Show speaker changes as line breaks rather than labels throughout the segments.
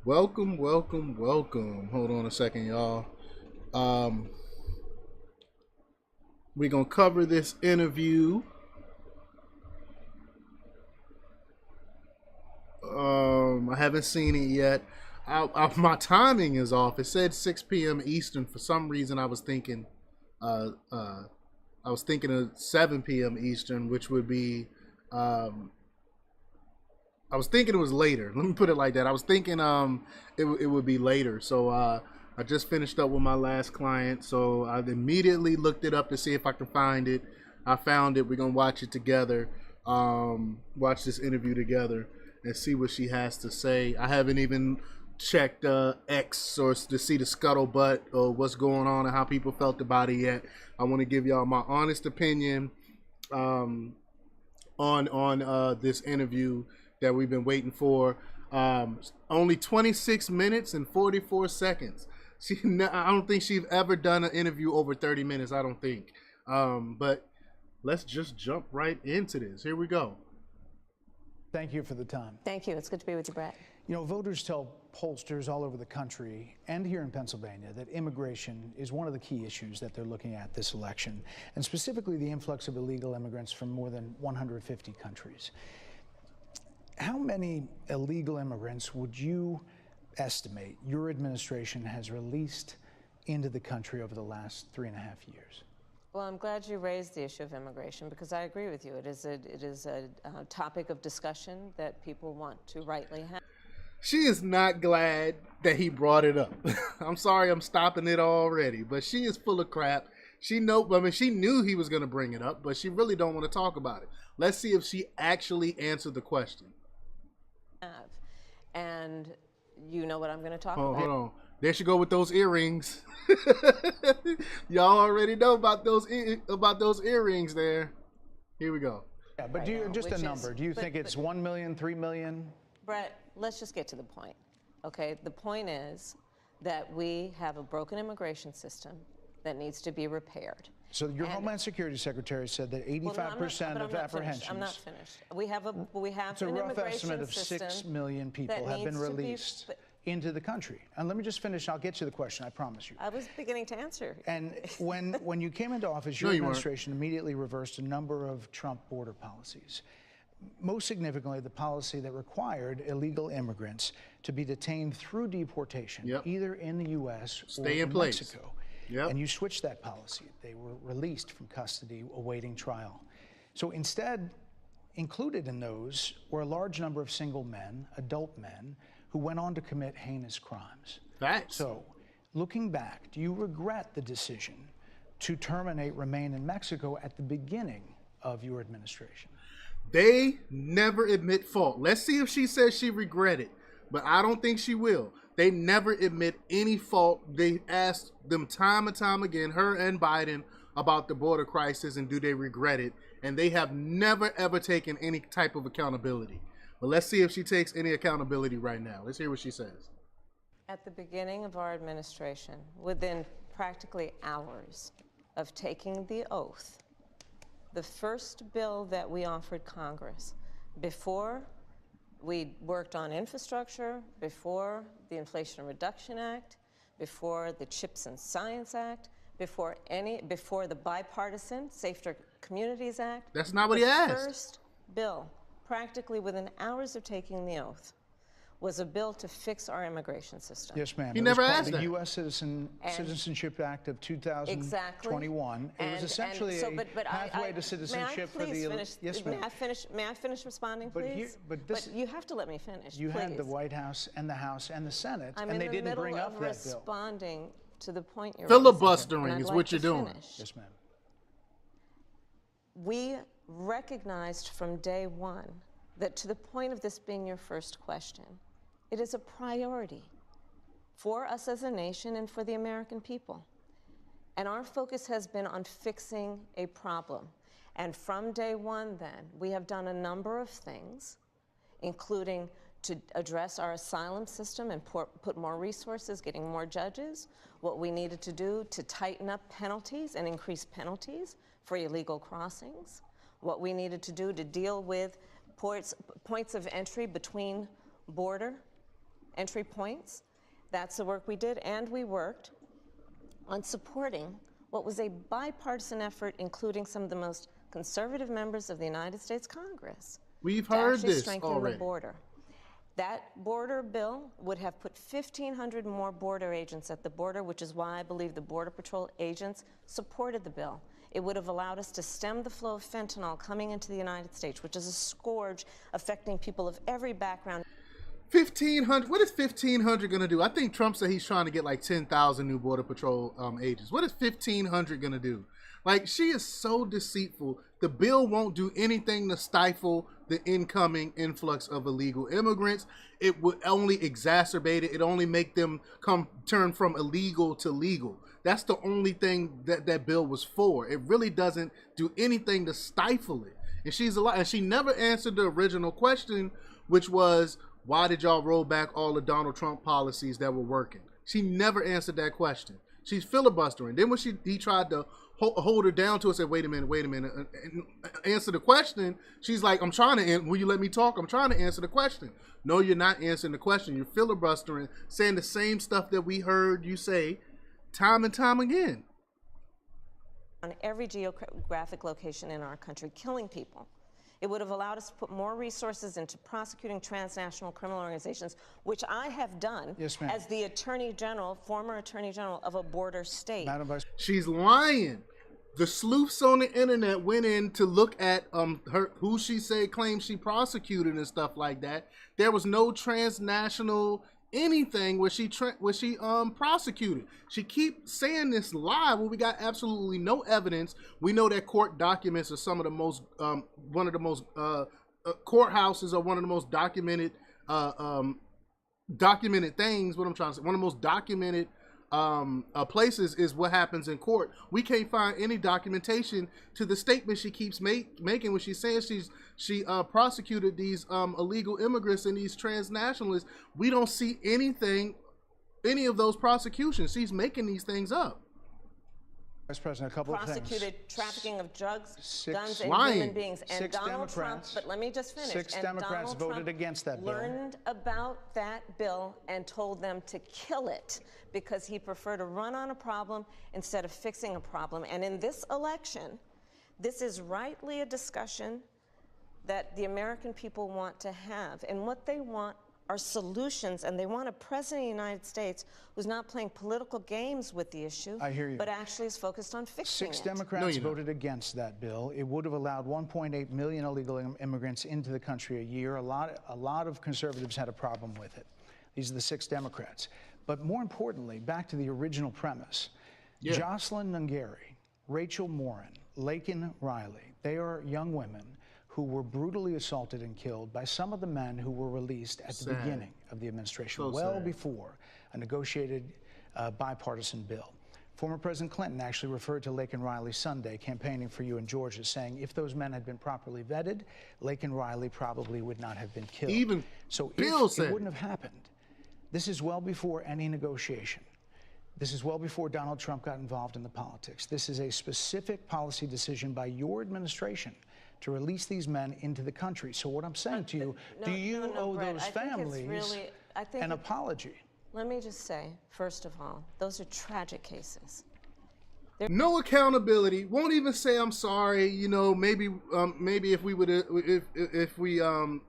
Welcome, welcome, welcome. Hold on a second, y'all. Um, we're gonna cover this interview. I haven't seen it yet. My timing is off. It said 6 p.m. Eastern. For some reason, uh, uh, I was thinking of 7 p.m. Eastern, which would be. Um, I was thinking it was later. Let me put it like that. I was thinking it would be later. So I just finished up with my last client, so I immediately looked it up to see if I can find it. I found it. We're gonna watch it together. Watch this interview together and see what she has to say. I haven't even checked X or to see the scuttlebutt or what's going on and how people felt about it yet. I want to give y'all my honest opinion um, on this interview that we've been waiting for. Only 26 minutes and 44 seconds. I don't think she's ever done an interview over 30 minutes. I don't think. But let's just jump right into this. Here we go.
Thank you for the time.
Thank you. It's good to be with you, Brett.
You know, voters tell pollsters all over the country and here in Pennsylvania that immigration is one of the key issues that they're looking at this election, and specifically the influx of illegal immigrants from more than 150 countries. How many illegal immigrants would you estimate your administration has released into the country over the last 3.5 years?
Well, I'm glad you raised the issue of immigration because I agree with you. It is a topic of discussion that people want to rightly have.
She is not glad that he brought it up. I'm sorry, I'm stopping it already, but she is full of crap. She knew he was going to bring it up, but she really don't want to talk about it. Let's see if she actually answered the question.
And you know what I'm going to talk about.
Hold on. There she go with those earrings. Y'all already know about those earrings there. Here we go.
Yeah, but a number. Do you think it's 1 million, 3 million?
Brett, let's just get to the point. Okay, the point is that we have a broken immigration system that needs to be repaired.
So your Homeland Security Secretary said that 85% of apprehensions.
I'm not finished. We have
it's a
an
rough
immigration
estimate of
system
6 million people have been released into the country. And let me just finish. I'll get to the question. I promise you.
I was beginning to answer.
And when you came into office, your administration immediately reversed a number of Trump border policies. Most significantly, the policy that required illegal immigrants to be detained through deportation, either in the U.S. or in Mexico. And you switched that policy. They were released from custody awaiting trial. So instead, included in those were a large number of single men, adult men, who went on to commit heinous crimes.
Facts.
So, looking back, do you regret the decision to terminate Remain in Mexico at the beginning of your administration?
They never admit fault. Let's see if she says she regretted, but I don't think she will. They never admit any fault. They asked them time and time again, her and Biden, about the border crisis and do they regret it, and they have never ever taken any type of accountability. But let's see if she takes any accountability right now. Let's hear what she says.
At the beginning of our administration, within practically hours of taking the oath, the first bill that we offered Congress, before we worked on infrastructure, before the Inflation Reduction Act, before the Chips and Science Act, before the bipartisan Safer Communities Act.
That's not what he asked.
The first bill, practically within hours of taking the oath, was a bill to fix our immigration system.
Yes, ma'am.
He never asked
the
that.
U.S. Citizenship Act of 2021.
Exactly.
It was essentially a pathway to citizenship for the. Yes, ma'am.
May I finish responding, please?
But
you have to let me finish.
You
please.
had the White House and the House and the Senate,
I'm
and they
in the
didn't bring up
middle
that
of
bill.
responding to the point you're
Filibustering
raising,
is
and I'd
what
like
you're
to
doing.
finish.
Yes, ma'am.
We recognized from day one that to the point of this being your first question, it is a priority for us as a nation and for the American people. And our focus has been on fixing a problem. And from day one then, we have done a number of things, including to address our asylum system and put more resources, getting more judges, what we needed to do to tighten up penalties and increase penalties for illegal crossings, what we needed to do to deal with points of entry between border entry points. That's the work we did, and we worked on supporting what was a bipartisan effort, including some of the most conservative members of the United States Congress.
We've heard this
strengthen
already.
The border. That border bill would have put 1,500 more border agents at the border, which is why I believe the Border Patrol agents supported the bill. It would have allowed us to stem the flow of fentanyl coming into the United States, which is a scourge affecting people of every background.
1,500. What is 1,500 going to do? I think Trump said he's trying to get like 10,000 new Border Patrol agents. What is 1,500 going to do? Like, she is so deceitful. The bill won't do anything to stifle the incoming influx of illegal immigrants. It would only exacerbate it. It only make them turn from illegal to legal. That's the only thing that bill was for. It really doesn't do anything to stifle it. And she's a lot. And she never answered the original question, which was, why did y'all roll back all the Donald Trump policies that were working? She never answered that question. She's filibustering. Then when he tried to hold her down to it, said, wait a minute, and answer the question. She's like, will you let me talk? I'm trying to answer the question. No, you're not answering the question. You're filibustering, saying the same stuff that we heard you say time and time again.
On every geographic location in our country, killing people. It would have allowed us to put more resources into prosecuting transnational criminal organizations, which I have done as the Attorney General, former Attorney General of a border state.
Madam Vice.
She's lying. The sleuths on the internet went in to look at who she claimed she prosecuted and stuff like that. There was no transnational anything where she prosecuted. She keeps saying this lie when we got absolutely no evidence. We know that court documents are some of the most courthouses are one of the most documented things. What I'm trying to say, one of the most documented places is what happens in court. We can't find any documentation to the statement she keeps making when she's saying she prosecuted these illegal immigrants and these transnationalists. We don't see any of those prosecutions. She's making these things up.
Vice President, a couple of things.
Prosecuted trafficking of drugs, guns, and
lying.
human beings. And Donald Trump, but let me just finish.
Six Democrats voted against that bill.
Learned about that bill and told them to kill it because he preferred to run on a problem instead of fixing a problem. And in this election, this is rightly a discussion that the American people want to have. And what they want are solutions, and they want a president of the United States who's not playing political games with the issue,
I hear you,
but actually is focused on fixing it.
Six Democrats voted against that bill. It would have allowed 1.8 million illegal immigrants into the country a year. A lot of conservatives had a problem with it. These are the 6 Democrats. But more importantly, back to the original premise, Jocelyn Nungari, Rachel Morin, Laken Riley, they are young women who were brutally assaulted and killed by some of the men who were released at the beginning of the administration, before a negotiated bipartisan bill. Former President Clinton actually referred to Laken Riley Sunday campaigning for you in Georgia, saying if those men had been properly vetted, Laken Riley probably would not have been killed.
Even
so
Bill
it wouldn't have happened. This is well before any negotiation. This is well before Donald Trump got involved in the politics. This is a specific policy decision by your administration to release these men into the country. So what I'm saying to you, do you owe
Brett,
those families an apology?
Let me just say, first of all, those are tragic cases.
No accountability. Won't even say I'm sorry. You know, maybe if we would if we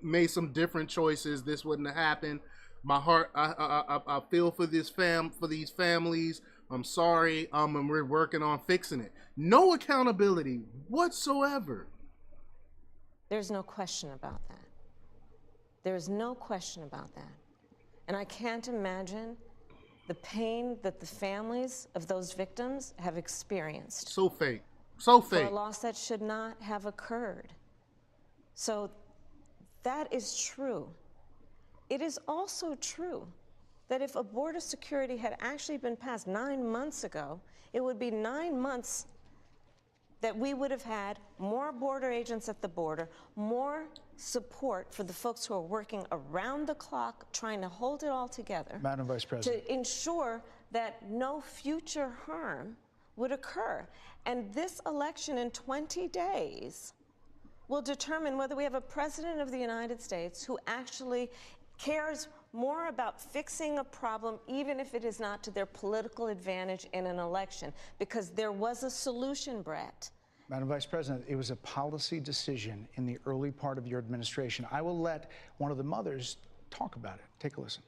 made some different choices, this wouldn't have happened. My heart, I feel for these families. I'm sorry. And we're working on fixing it. No accountability whatsoever.
There's no question about that. There's no question about that. And I can't imagine the pain that the families of those victims have experienced.
So fake. So fake.
For a loss that should not have occurred. So that is true. It is also true that if a border security had actually been passed 9 months ago, it would be 9 months that we would have had more border agents at the border, more support for the folks who are working around the clock trying to hold it all together.
Madam Vice President.
To ensure that no future harm would occur. And this election in 20 days will determine whether we have a president of the United States who actually cares more about fixing a problem, even if it is not to their political advantage in an election, because there was a solution, Brett.
Madam Vice President, it was a policy decision in the early part of your administration. I will let one of the mothers talk about it. Take a listen.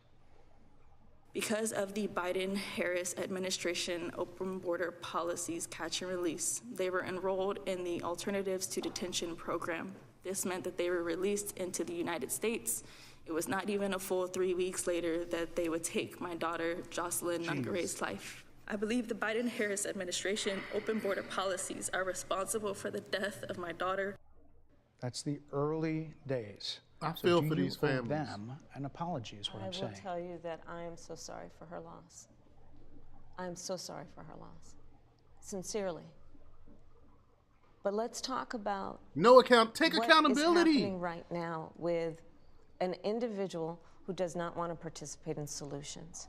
Because of the Biden-Harris administration open border policies catch and release, they were enrolled in the Alternatives to Detention program. This meant that they were released into the United States. It was not even a full 3 weeks later that they would take my daughter, Jocelyn Nungare's life. I believe the Biden-Harris administration open border policies are responsible for the death of my daughter.
That's the early days.
I feel for these
So do you owe
families.
them an apology is what I'm saying.
I will tell you that I am so sorry for her loss. I am so sorry for her loss. Sincerely. But let's talk about
Take
what
accountability.
is happening right now with an individual who does not want to participate in solutions.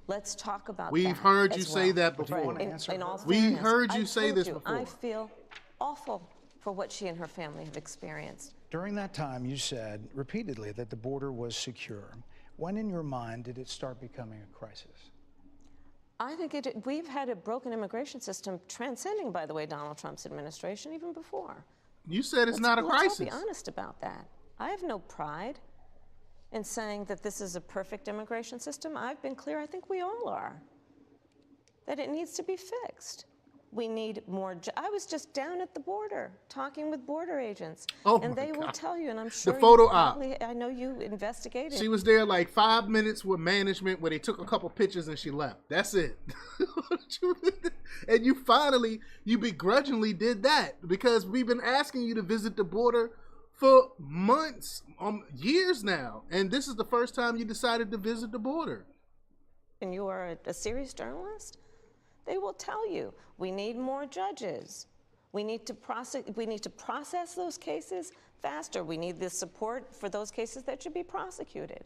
Let's talk about that.
We've heard you
as
say
well.
that before.
In all
We
fairness,
heard you
I've
say
told
this
you,
before.
I feel awful for what she and her family have experienced.
During that time, you said repeatedly that the border was secure. When in your mind did it start becoming a crisis?
I think we've had a broken immigration system transcending, by the way, Donald Trump's administration, even before.
You said it's not a crisis.
Let's all be honest about that. I have no pride in saying that this is a perfect immigration system. I've been clear, I think we all are, that it needs to be fixed. We need more. I was just down at the border talking with border agents, and they will tell you, and I'm sure
The photo
you
op.
probably, I know you investigated.
She was there like 5 minutes with management where they took a couple pictures and she left. That's it. And you begrudgingly did that because we've been asking you to visit the border for months, years now. And this is the first time you decided to visit the border.
And you are a serious journalist? They will tell you, we need more judges. We need to process those cases faster. We need the support for those cases that should be prosecuted.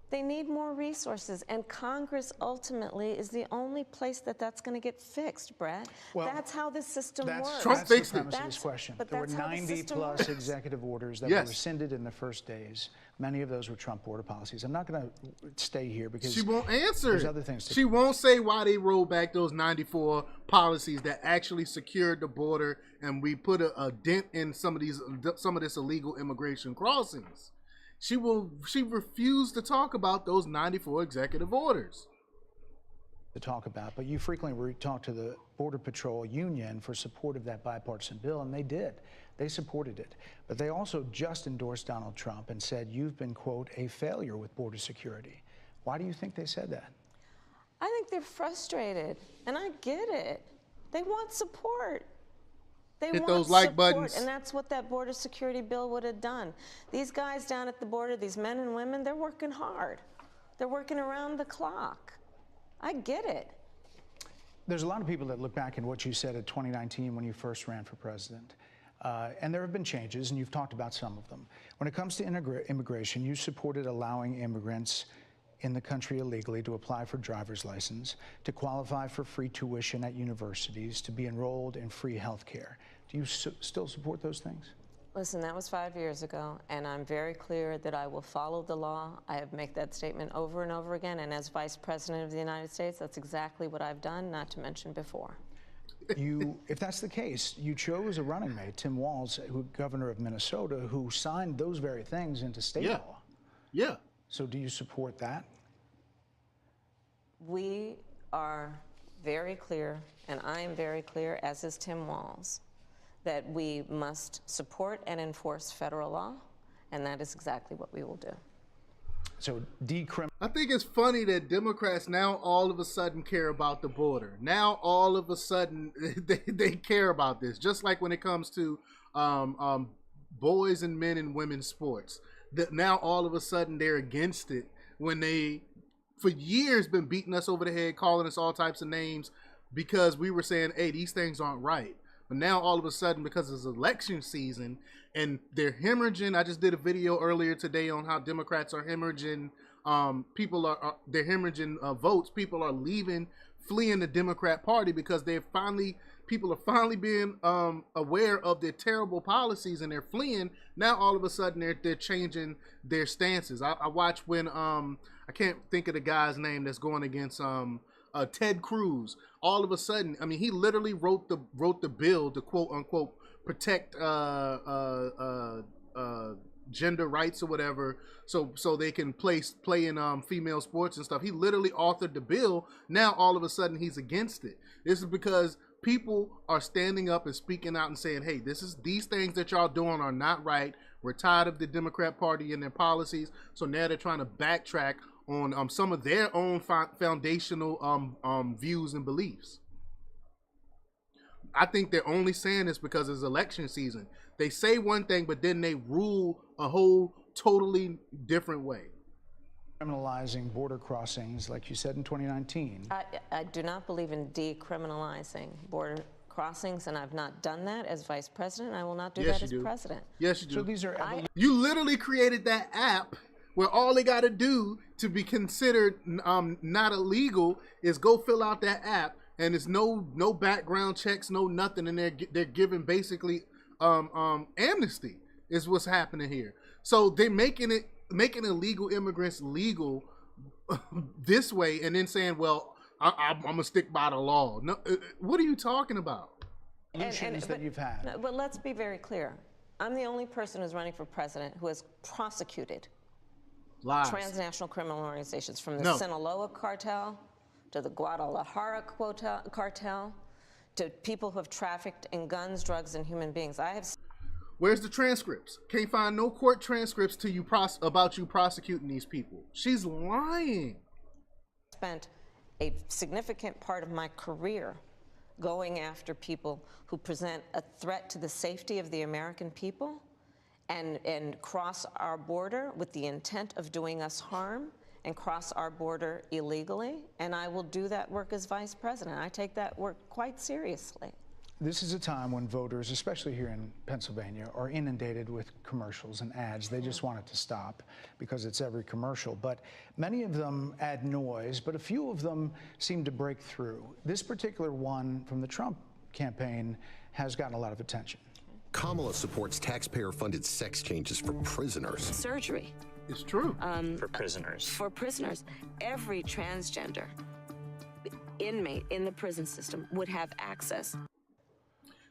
They need more resources, and Congress ultimately is the only place that's going to get fixed, Brett.
Well,
that's how this system works.
Trump
That's
fixed
the
it.
premise of this question.
But
There were
that's how the
90
system
plus
works.
executive orders that
Yes.
were rescinded in the first days. Many of those were Trump border policies. I'm not going to stay here because
She won't answer.
there's other things to
She won't say why they rolled back those 94 policies that actually secured the border, and we put a dent in some of this illegal immigration crossings. She refused to talk about those 94 executive orders.
to talk about, but you frequently talk to the Border Patrol Union for support of that bipartisan bill, and they did. They supported it. But they also just endorsed Donald Trump and said, you've been, quote, a failure with border security. Why do you think they said that?
I think they're frustrated, and I get it. They want support. They
Hit
want
those like
support,
buttons.
and that's what that border security bill would have done. These guys down at the border, these men and women, they're working hard. They're working around the clock. I get it.
There's a lot of people that look back at what you said in 2019 when you first ran for president. And there have been changes, and you've talked about some of them. When it comes to immigration, you supported allowing immigrants in the country illegally to apply for driver's license, to qualify for free tuition at universities, to be enrolled in free health care. Do you still support those things?
Listen, that was 5 years ago, and I'm very clear that I will follow the law. I have made that statement over and over again, and as Vice President of the United States, that's exactly what I've done, not to mention before.
If that's the case, you chose a running mate, Tim Walz, governor of Minnesota, who signed those very things into state law.
Yeah.
So do you support that?
We are very clear, and I am very clear, as is Tim Walz, that we must support and enforce federal law, and that is exactly what we will do.
So
I think it's funny that Democrats now all of a sudden care about the border. Now all of a sudden they care about this, just like when it comes to boys and men and women's sports. That now all of a sudden they're against it when they, for years, been beating us over the head, calling us all types of names because we were saying, hey, these things aren't right. But now all of a sudden, because it's election season and they're hemorrhaging, I just did a video earlier today on how Democrats are hemorrhaging, they're hemorrhaging votes. People are fleeing the Democrat Party because people are finally being aware of their terrible policies and they're fleeing. Now all of a sudden they're changing their stances. I watch when I can't think of the guy's name that's going against Ted Cruz. All of a sudden, I mean, he literally wrote the bill to quote unquote protect gender rights or whatever, so they can play in female sports and stuff. He literally authored the bill. Now all of a sudden he's against it. This is because people are standing up and speaking out and saying, hey, these things that y'all doing are not right. We're tired of the Democrat Party and their policies. So now they're trying to backtrack on some of their own foundational views and beliefs. I think they're only saying this because it's election season. They say one thing, but then they rule a whole totally different way.
Criminalizing border crossings, like you said in 2019.
I do not believe in decriminalizing border crossings, and I've not done that as vice president. I will not do that as president.
Yes, you do.
So these are
you literally created that app where all they got to do to be considered not illegal is go fill out that app, and it's no background checks, no nothing, and they're giving basically amnesty is what's happening here. So they're making illegal immigrants legal this way, and then saying, well, I'm gonna stick by the law. No, what are you talking about?
That you've had.
But let's be very clear. I'm the only person who's running for president who has prosecuted transnational criminal organizations, from the Sinaloa cartel to the Guadalajara cartel to people who have trafficked in guns, drugs, and human beings.
Where's the transcripts? Can't find no court transcripts to you about you prosecuting these people. She's lying.
Spent a significant part of my career going after people who present a threat to the safety of the American people and cross our border with the intent of doing us harm and cross our border illegally. And I will do that work as vice president. I take that work quite seriously.
This is a time when voters, especially here in Pennsylvania, are inundated with commercials and ads. They just want it to stop because it's every commercial. But many of them add noise, but a few of them seem to break through. This particular one from the Trump campaign has gotten a lot of attention.
Kamala supports taxpayer-funded sex changes for prisoners.
Surgery.
It's true.
For prisoners.
For prisoners. Every transgender inmate in the prison system would have access.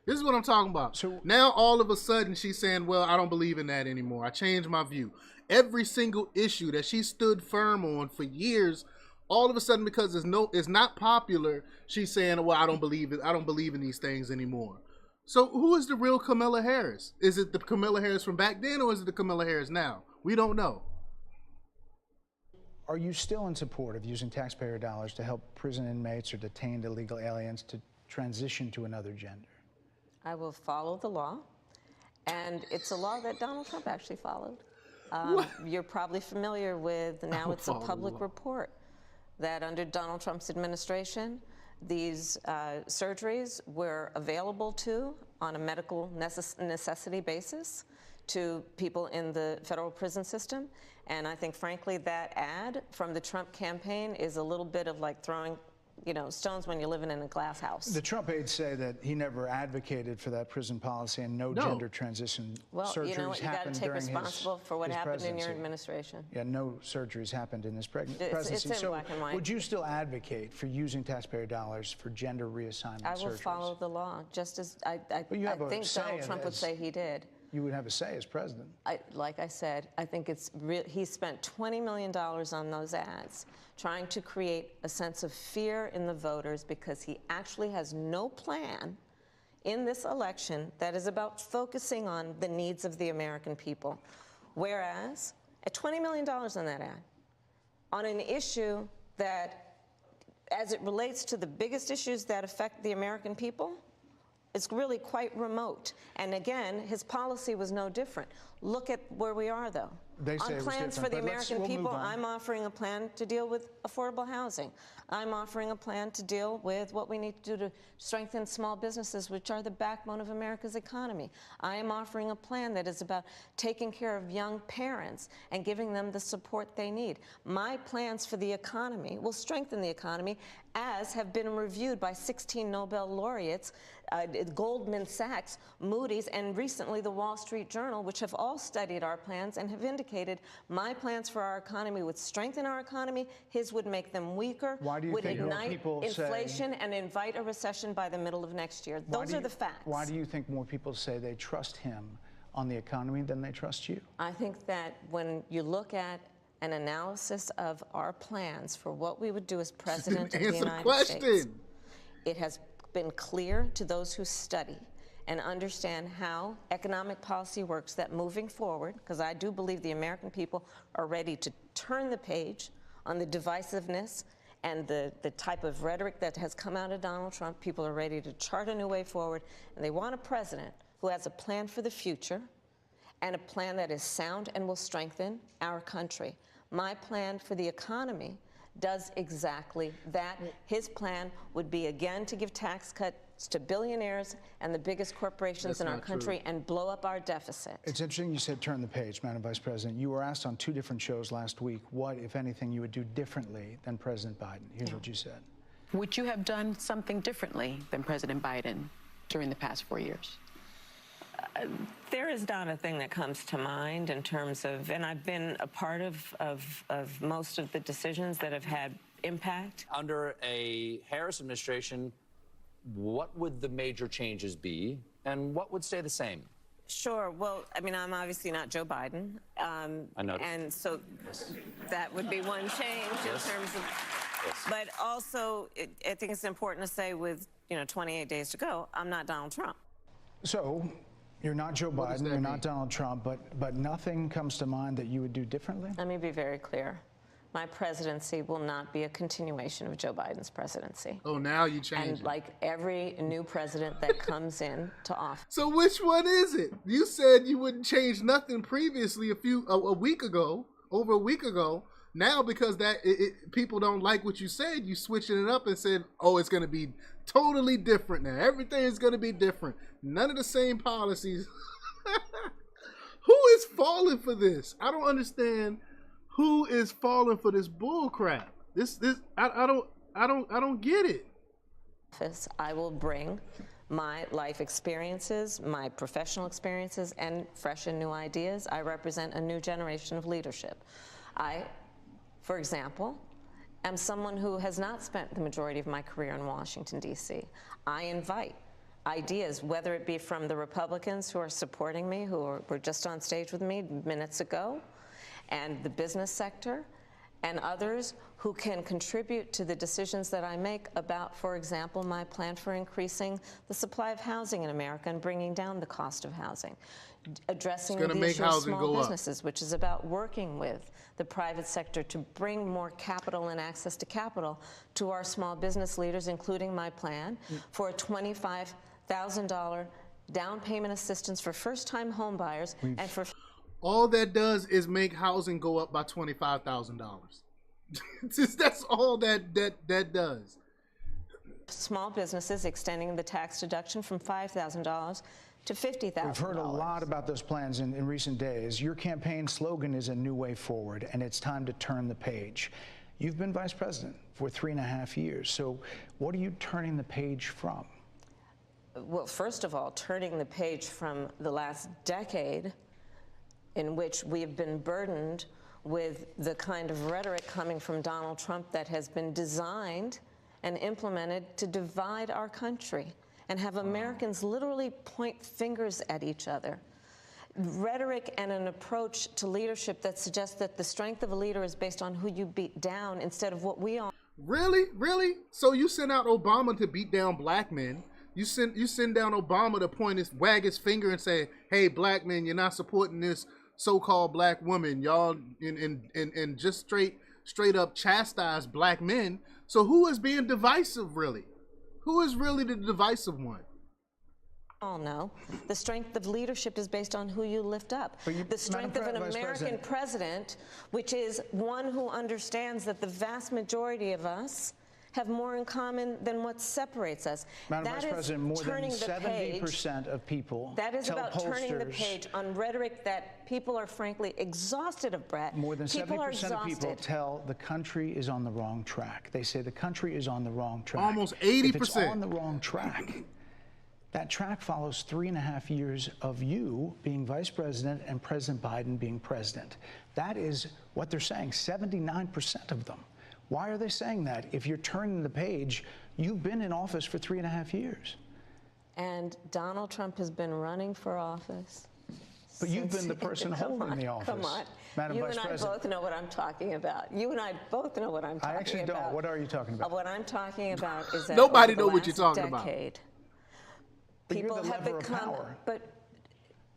This is what I'm talking about. So now all of a sudden she's saying, well, I don't believe in that anymore. I changed my view. Every single issue that she stood firm on for years, all of a sudden, because it's not popular, she's saying, well, I don't believe it. I don't believe in these things anymore. So who is the real Kamala Harris? Is it the Kamala Harris from back then, or is it the Kamala Harris now? We don't know.
Are you still in support of using taxpayer dollars to help prison inmates or detained illegal aliens to transition to another gender?
I will follow the law, and it's a law that Donald Trump actually followed. You're probably familiar with, now it's a public report, that under Donald Trump's administration, these surgeries were available on a medical necessity basis to people in the federal prison system. And I think, frankly, that ad from the Trump campaign is a little bit of like throwing stones when you're living in a glass house.
The Trump aides say that he never advocated for that prison policy, and no gender transition surgeries happened during his presidency.
You got to take responsibility for what happened in your administration.
Yeah, no surgeries happened in his presidency.
It's in black and white.
Would you still advocate for using taxpayer dollars for gender reassessment surgeries?
I will follow the law, just as I think Donald Trump would say he did.
You would have a say as president.
Like I said, I think he spent $20 million on those ads, trying to create a sense of fear in the voters, because he actually has no plan in this election that is about focusing on the needs of the American people. Whereas, at $20 million on that ad, on an issue that, as it relates to the biggest issues that affect the American people, it's really quite remote. And again, his policy was no different. Look at where we are, though.
They say
on plans for the American people, I'm offering a plan to deal with affordable housing. I'm offering a plan to deal with what we need to do to strengthen small businesses, which are the backbone of America's economy. I am offering a plan that is about taking care of young parents and giving them the support they need. My plans for the economy will strengthen the economy, as have been reviewed by 16 Nobel laureates Goldman Sachs, Moody's, and recently the Wall Street Journal, which have all studied our plans and have indicated my plans for our economy would strengthen our economy, his would make them weaker, would ignite inflation and invite a recession by the middle of next year. Those are the facts.
Why do you think more people say they trust him on the economy than they trust you?
I think that when you look at an analysis of our plans for what we would do as president of the United States, it has been clear to those who study and understand how economic policy works that moving forward, because I do believe the American people are ready to turn the page on the divisiveness and the type of rhetoric that has come out of Donald Trump. People are ready to chart a new way forward, and they want a president who has a plan for the future and a plan that is sound and will strengthen our country. My plan for the economy does exactly that. His plan would be, again, to give tax cuts to billionaires and the biggest corporations in our country and blow up our deficit.
It's interesting you said turn the page, Madam Vice President. You were asked on 2 different shows last week what, if anything, you would do differently than President Biden. Here's what you said.
Would you have done something differently than President Biden during the past 4 years?
There is not a thing that comes to mind in terms of, and I've been a part of most of the decisions that have had impact.
Under a Harris administration, what would the major changes be, and what would stay the same?
Sure. Well, I mean, I'm obviously not Joe Biden.
I know.
And so that would be one change in terms of, but also I think it's important to say with, 28 days to go, I'm not Donald Trump.
So you're not Joe Biden, you're not Donald Trump, but nothing comes to mind that you would do differently?
Let me be very clear. My presidency will not be a continuation of Joe Biden's presidency.
Oh, now you change
And like every new president that comes in to office.
So which one is it? You said you wouldn't change nothing previously a week ago, over a week ago. Now, because people don't like what you said, you switching it up and said, oh, it's going to be totally different now. Everything is going to be different. None of the same policies. Who is falling for this? I don't understand who is falling for this bull crap. I don't get it.
I will bring my life experiences, my professional experiences, and fresh and new ideas. I represent a new generation of leadership. I, for example, am someone who has not spent the majority of my career in Washington, D.C. I invite ideas, whether it be from the Republicans who are supporting me, who were just on stage with me minutes ago, and the business sector, and others who can contribute to the decisions that I make about, for example, my plan for increasing the supply of housing in America and bringing down the cost of housing, addressing the issue of small businesses, which is about working with the private sector to bring more capital and access to capital to our small business leaders, including my plan for a $25,000 down payment assistance for first-time home buyers and for...
All that does is make housing go up by $25,000. That's all that does.
Small businesses extending the tax deduction from $5,000 to $50,000.
We've heard a lot about those plans in recent days. Your campaign slogan is a new way forward, and it's time to turn the page. You've been vice president for 3.5 years, so what are you turning the page from?
Well, first of all, turning the page from the last decade in which we have been burdened with the kind of rhetoric coming from Donald Trump that has been designed and implemented to divide our country and have Americans literally point fingers at each other. Rhetoric and an approach to leadership that suggests that the strength of a leader is based on who you beat down instead of what we are.
Really? Really? So you sent out Obama to beat down black men. You send down Obama to wag his finger and say, hey, black men, you're not supporting this so-called black woman, y'all, and just straight up chastise black men. So who is being divisive, really? Who is really the divisive one?
All know the strength of leadership is based on who you lift up. The strength of an American president, which is one who understands that the vast majority of us have more in common than what separates us.
Madam Vice President, more than 70% of people
that is about turning the page on rhetoric that people are frankly exhausted of, Brett.
More than 70% of people tell the country is on the wrong track. They say the country is on the wrong track.
Almost 80%.
If it's on the wrong track, That track follows 3.5 years of you being vice president and President Biden being president. That is what they're saying, 79% of them. Why are they saying that? If you're turning the page, you've been in office for 3.5 years.
And Donald Trump has been running for office.
But you've been the person holding the office.
Come on.
Madam
You
Vice
and I
President.
both know what I'm talking about. You and I both know what I'm talking about.
I actually don't. What are you talking about?
What I'm talking about is that
nobody
over the
know what you're
last
talking about.
decade,
But you're
people
the
have
lever of
become.
power.
But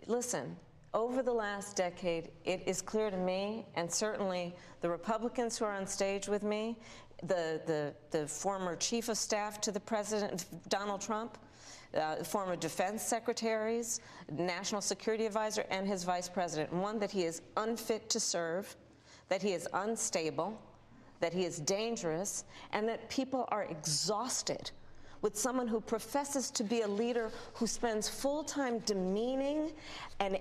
listen, over the last decade, it is clear to me, and certainly the Republicans who are on stage with me, the former chief of staff to the president, Donald Trump, former defense secretaries, national security advisor, and his vice president. One, that he is unfit to serve, that he is unstable, that he is dangerous, and that people are exhausted with someone who professes to be a leader who spends full time demeaning and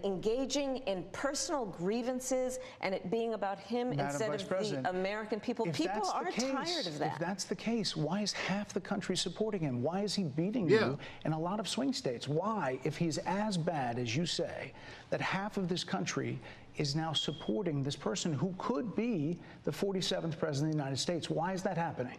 engaging in personal grievances and it being about him instead of the American people. People are tired of that.
If that's the case, why is half the country supporting him? Why is he beating you in a lot of swing states? Why, if he's as bad as you say, that half of this country is now supporting this person who could be the 47th president of the United States? Why is that happening?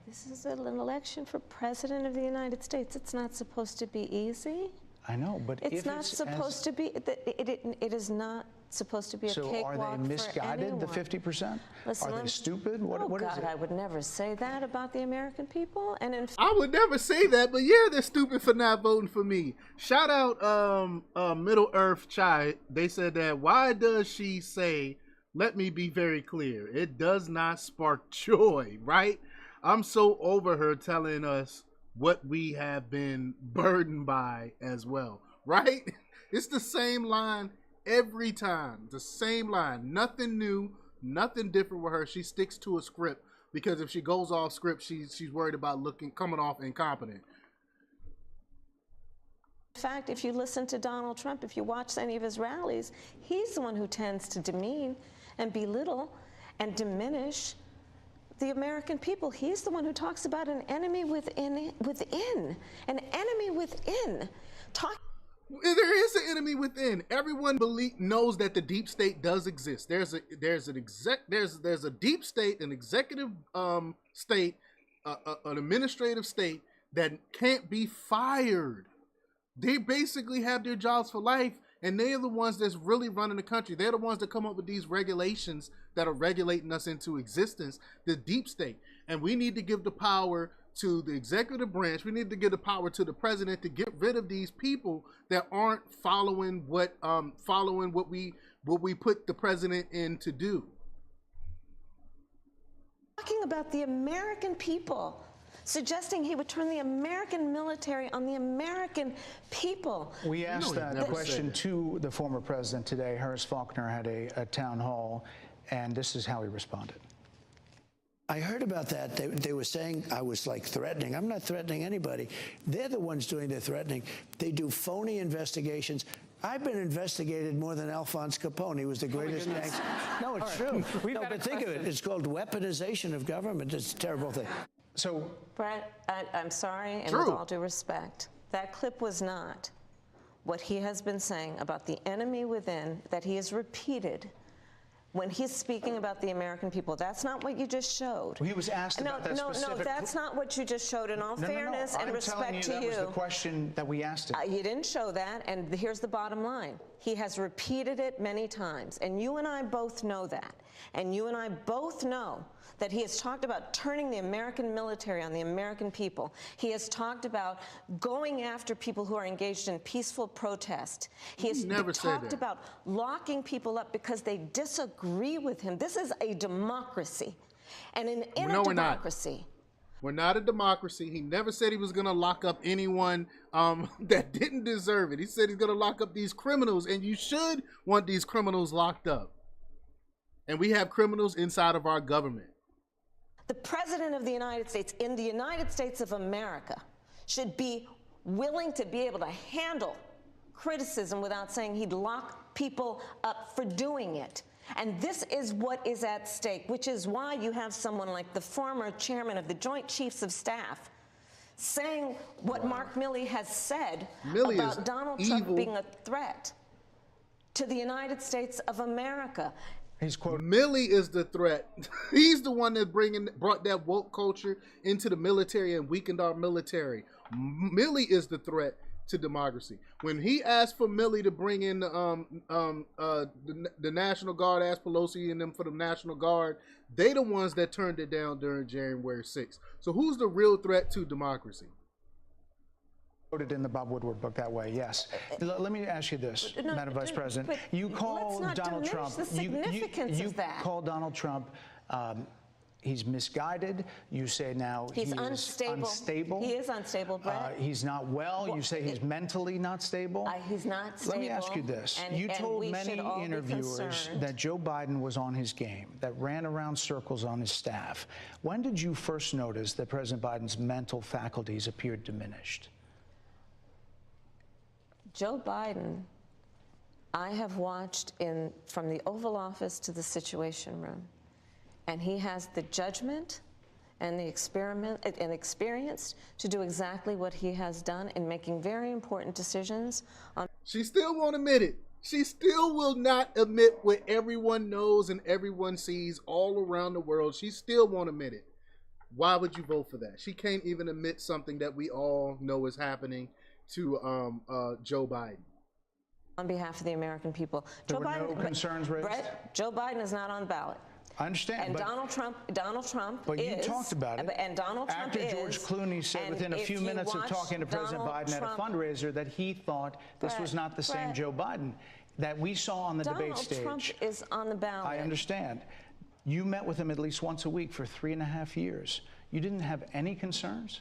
This is an election for president of the United States. It's not supposed to be easy.
I know, but
it's not supposed to be. It is not supposed to be a cakewalk for anyone.
So are they misguided, the 50%?
Listen,
are they stupid? What is it?
I would never say that about the American people. And in
I would never say that, but yeah, they're stupid for not voting for me. Shout out Middle Earth Chai. They said that, why does she say, let me be very clear, it does not spark joy, right? I'm so over her telling us what we have been burdened by as well, right? It's the same line every time, the same line. Nothing new, nothing different with her. She sticks to a script because if she goes off script, she's worried about coming off incompetent.
In fact, if you listen to Donald Trump, if you watch any of his rallies, he's the one who tends to demean and belittle and diminish the American people. He's the one who talks about an enemy within, an enemy within.
There is an enemy within. Everyone knows that the deep state does exist. There's a deep state, an executive state, an administrative state that can't be fired. They basically have their jobs for life, and they're the ones that's really running the country. They're the ones that come up with these regulations that are regulating us into existence, the deep state. And we need to give the power to the executive branch. We need to give the power to the president to get rid of these people that aren't following what we put the president in to do.
Talking about the American people, suggesting he would turn the American military on the American people.
We asked that question to the former president today. Harris Faulkner had a town hall, and this is how he responded.
I heard about that. They were saying I was like threatening. I'm not threatening anybody. They're the ones doing the threatening. They do phony investigations. I've been investigated more than Alphonse Capone. He was the greatest gangster. No, it's true. No, but think of it. It's called weaponization of government. It's a terrible thing.
So,
Brett, I'm sorry, and with all due respect, that clip was not what he has been saying about the enemy within that he has repeated when he's speaking about the American people. That's not what you just showed.
Well, he was asked about that specific...
No, that's not what you just showed. In all fairness and respect to you,
that was the question that we asked him.
You didn't show that, and here's the bottom line. He has repeated it many times, and you and I both know that. And you and I both know that he has talked about turning the American military on the American people. He has talked about going after people who are engaged in peaceful protest. He has talked about locking people up because they disagree with him. This is a democracy. And in a democracy...
We're not a democracy. He never said he was going to lock up anyone that didn't deserve it. He said he's going to lock up these criminals, and you should want these criminals locked up. And we have criminals inside of our government.
The President of the United States, in the United States of America, should be willing to be able to handle criticism without saying he'd lock people up for doing it. And this is what is at stake, which is why you have someone like the former chairman of the Joint Chiefs of Staff saying what Mark Milley has said
Milley
about
is
Donald
evil.
Trump being a threat to the United States of America.
He's quoted.
Milley is the threat. He's the one that brought that woke culture into the military and weakened our military. Milley is the threat to democracy. When he asked for Milley to bring in the National Guard, asked Pelosi and them for the National Guard, they the ones that turned it down during January 6th. So who's the real threat to democracy?
Quoted in the Bob Woodward book that way, yes. Let me ask you this, Madam Vice President. You call Donald Trump. You call Donald Trump. He's misguided. You say now he's unstable.
He is unstable, Brett.
He's not well. You say he's mentally not stable.
He's not stable.
Let me ask you this. You told many interviewers that Joe Biden was on his game, that ran around circles on his staff. When did you first notice that President Biden's mental faculties appeared diminished?
Joe Biden, I have watched from the Oval Office to the Situation Room, and he has the judgment and the experience to do exactly what he has done in making very important decisions.
She still won't admit it. She still will not admit what everyone knows and everyone sees all around the world. She still won't admit it. Why would you vote for that? She can't even admit something that we all know is happening to Joe Biden.
On behalf of the American people.
There were no concerns raised?
Brett, Joe Biden is not on the ballot.
I understand.
And Donald Trump
but
is.
You talked about it.
And Donald Trump
After George Clooney said within a few minutes of talking to President Biden at a fundraiser that he thought this was not the same Joe Biden that we saw on the debate stage.
Donald Trump is on the ballot.
I understand. You met with him at least once a week for 3.5 years. You didn't have any concerns?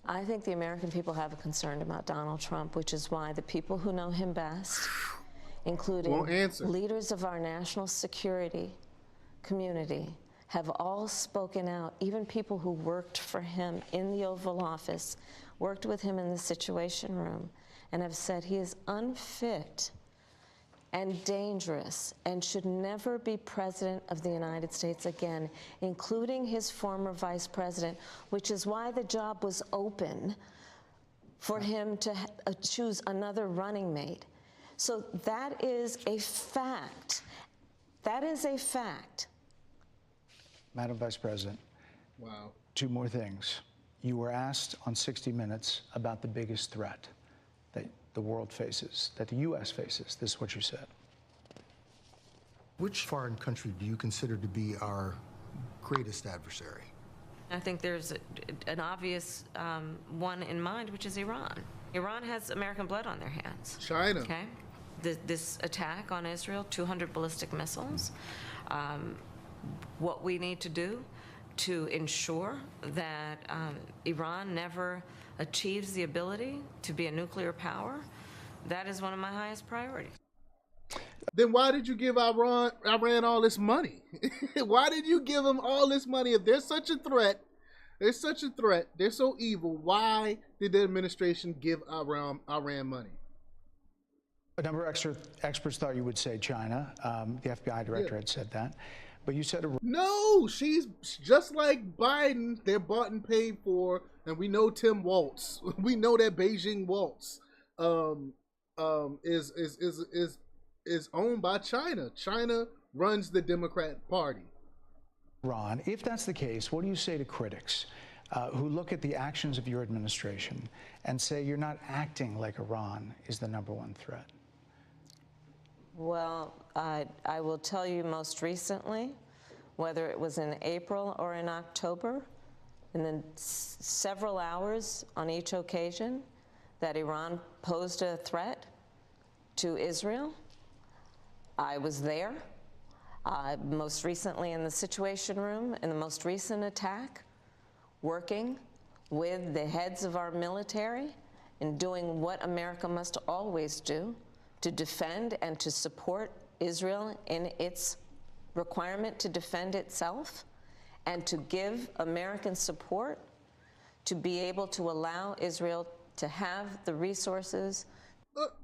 I think the American people have a concern about Donald Trump, which is why the people who know him best, including leaders of our national security community, have all spoken out. Even people who worked for him in the Oval Office, worked with him in the Situation Room, and have said he is unfit and dangerous and should never be president of the United States again, including his former vice president, which is why the job was open for him to choose another running mate. So that is a fact. That is a fact.
Madam Vice President.
Wow.
2 more things. You were asked on 60 Minutes about the biggest threat that the world faces, that the U.S. faces. This is what you said.
Which foreign country do you consider to be our greatest adversary?
I think there's an obvious one in mind, which is Iran. Iran has American blood on their hands.
China.
Okay? This attack on Israel, 200 ballistic missiles. What we need to do to ensure that Iran never achieves the ability to be a nuclear power, that is one of my highest priorities.
Then why did you give Iran all this money? Why did you give them all this money? If they're such a threat, they're so evil, why did the administration give Iran money?
A number of experts thought you would say China. The FBI director had said that. But you said
no, she's just like Biden. They're bought and paid for, and we know Tim Walz. We know that Beijing Waltz is owned by China. China runs the Democrat Party.
Ron, if that's the case, what do you say to critics who look at the actions of your administration and say you're not acting like Iran is the #1 threat?
Well, I will tell you most recently, whether it was in April or in October, in the several hours on each occasion that Iran posed a threat to Israel, I was there. Most recently in the Situation Room, in the most recent attack, working with the heads of our military and doing what America must always do to defend and to support Israel in its requirement to defend itself, and to give American support to be able to allow Israel to have the resources.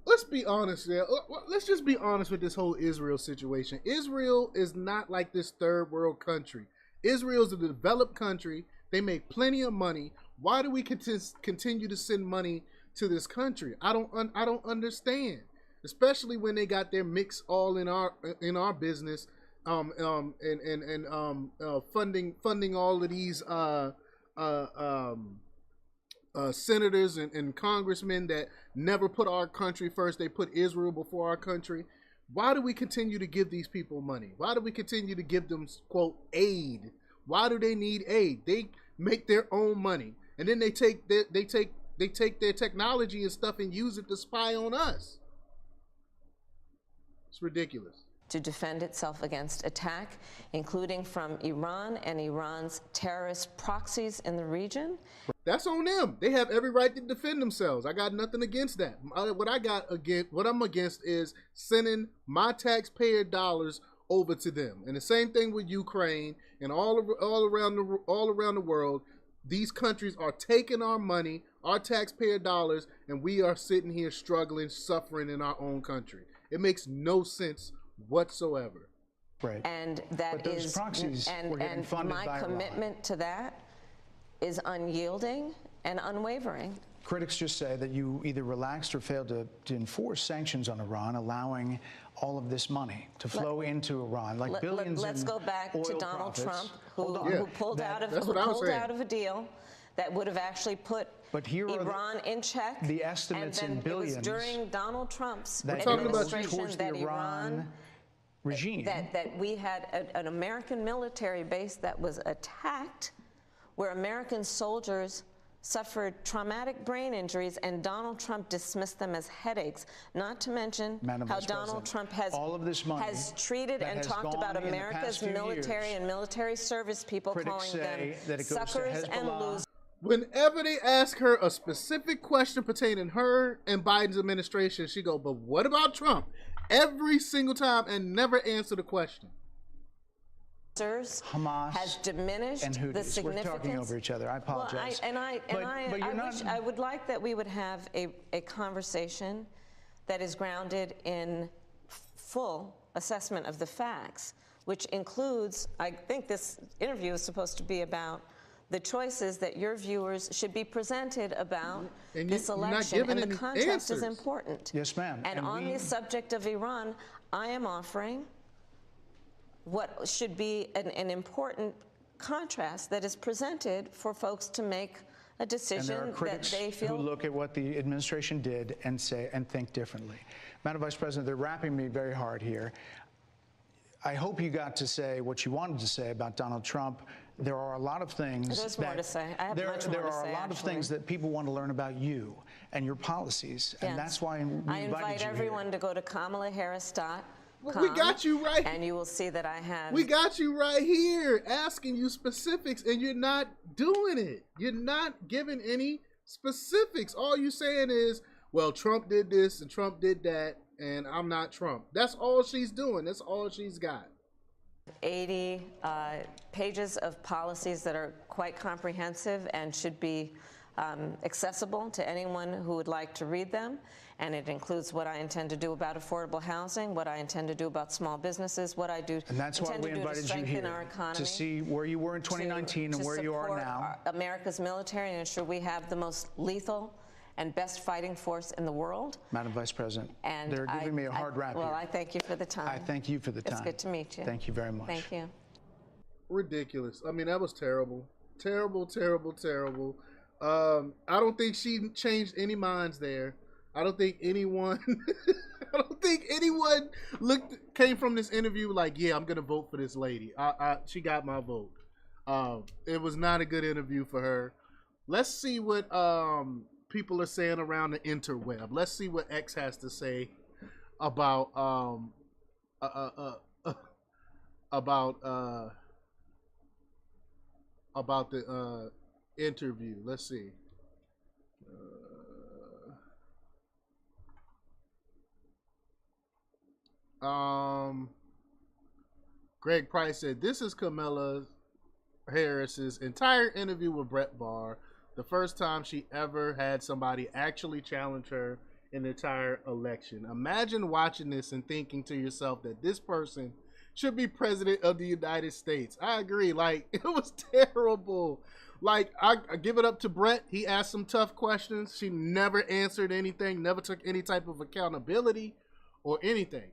Let's be honest there. Let's just be honest with this whole Israel situation. Israel is not like this third world country. Israel is a developed country. They make plenty of money. Why do we continue to send money to this country? I don't understand. Especially when they got their mix all in our business, funding all of these senators and congressmen that never put our country first. They put Israel before our country. Why do we continue to give these people money? Why do we continue to give them, quote, aid? Why do they need aid? They make their own money, and then they take their technology and stuff and use it to spy on us. It's ridiculous.
To defend itself against attack, including from Iran and Iran's terrorist proxies in the region.
That's on them. They have every right to defend themselves. I got nothing against that. What I'm against is sending my taxpayer dollars over to them. And the same thing with Ukraine and all around the world. These countries are taking our money, our taxpayer dollars, and we are sitting here struggling, suffering in our own country. It makes no sense whatsoever.
Right.
And that is, and my commitment to that is unyielding and unwavering.
Critics just say that you either relaxed or failed to enforce sanctions on Iran, allowing all of this money to flow into Iran, like billions.
Let's go back to Donald Trump, who pulled out of a deal that would have actually put Iran in check.
The estimates in billions.
It was during Donald Trump's
administration that Iran regime
that we had an American military base that was attacked, where American soldiers suffered traumatic brain injuries, and Donald Trump dismissed them as headaches, not to mention how Donald Trump has treated and talked about America's military and military service people, calling them suckers and losers.
Whenever they ask her a specific question pertaining her and Biden's administration, she go, but what about Trump? Every single time, and never answer the question.
Hamas has diminished
and
the significance.
We're talking over each other. I apologize.
Well, I would like that we would have a conversation that is grounded in full assessment of the facts, which includes, I think this interview is supposed to be about the choices that your viewers should be presented about this election, and the context is important.
Yes, ma'am.
And on the subject of Iran, I am offering what should be an important contrast that is presented for folks to make a decision
and there are critics
that they feel
who look at what the administration did and say and think differently. Madam Vice President, they're wrapping me very hard here. I hope you got to say what you wanted to say about Donald Trump. There are a lot of things.
There's more to say. I have much more to say.
There are a lot of things that people want to learn about you and your policies, and that's why
I invite everyone to go to KamalaHarris.com.
We got you right,
and you will see that I have.
We got you right here, asking you specifics, and you're not doing it. You're not giving any specifics. All you're saying is, well, Trump did this and Trump did that, and I'm not Trump. That's all she's doing. That's all she's got.
80 pages of policies that are quite comprehensive and should be accessible to anyone who would like to read them. And it includes what I intend to do about affordable housing, what I intend to do about small businesses, what I do
and that's why we invited you here,
our economy,
to see where you were in 2019 and where you are now.
America's military and ensure we have the most lethal and best fighting force in the world.
Madam Vice President,
and
they're giving me a hard rap here.
Well, I thank you for the time.
I thank you for the time.
It's good to meet you.
Thank you very much.
Thank you.
Ridiculous. I mean, that was terrible. Terrible, terrible, terrible. I don't think she changed any minds there. I don't think anyone came from this interview like, yeah, I'm gonna vote for this lady. She got my vote. It was not a good interview for her. Let's see what people are saying around the interweb. Let's see what X has to say about the interview. Let's see. Greg Price said, this is Kamala Harris's entire interview with Brett Barr. The first time she ever had somebody actually challenge her in the entire election. Imagine watching this and thinking to yourself that this person should be president of the United States. I agree. Like, it was terrible. Like, I give it up to Brett. He asked some tough questions. She never answered anything, never took any type of accountability or anything.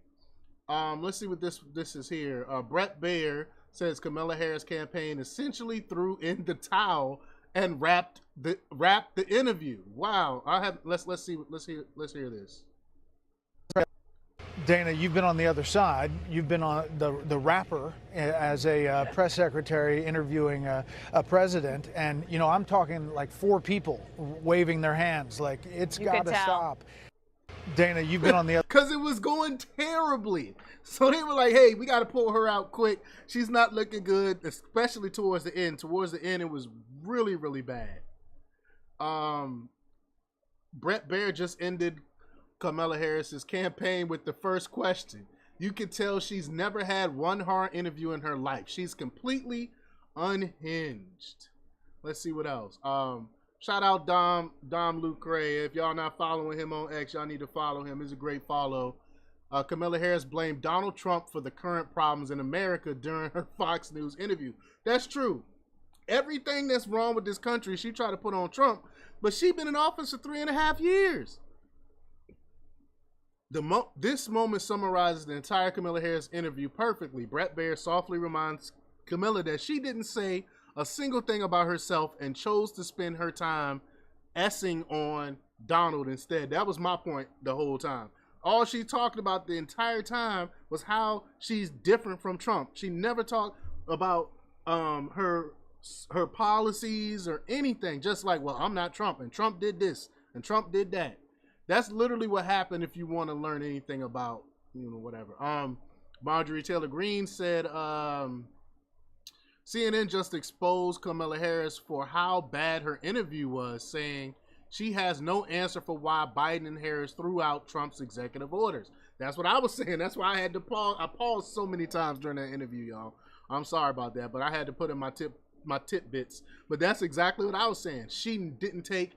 Let's see what this is here. Brett Baer says Kamala Harris campaign essentially threw in the towel and wrapped the interview. Wow. Let's hear this.
Dana, you've been on the other side. You've been on the rapper as a press secretary interviewing a president. And, you know, I'm talking like 4 people waving their hands like it's got to stop. Dana, you've been on the other.
Because it was going terribly. So they were like, hey, we got to pull her out quick. She's not looking good, especially towards the end. Towards the end, it was really, really bad. Brett Baer just ended Kamala Harris's campaign with the first question. You can tell she's never had one hard interview in her life. She's completely unhinged. Let's see what else. Shout out Dom Lucre. If y'all not following him on X, y'all need to follow him. He's a great follow. Kamala Harris blamed Donald Trump for the current problems in America during her Fox News interview. That's true. Everything that's wrong with this country, she tried to put on Trump, but she's been in office for 3.5 years. This moment summarizes the entire Kamala Harris interview perfectly. Brett Baer softly reminds Kamala that she didn't say a single thing about herself and chose to spend her time essing on Donald instead. That was my point the whole time. All she talked about the entire time was how she's different from Trump. She never talked about her policies or anything. Just like, well, I'm not Trump, and Trump did this, and Trump did that. That's literally what happened if you want to learn anything about, you know, whatever. Marjorie Taylor Greene said, CNN just exposed Kamala Harris for how bad her interview was, saying she has no answer for why Biden and Harris threw out Trump's executive orders. That's what I was saying. That's why I had to pause. I paused so many times during that interview, y'all. I'm sorry about that, but I had to put in my tidbits. But that's exactly what I was saying. She didn't take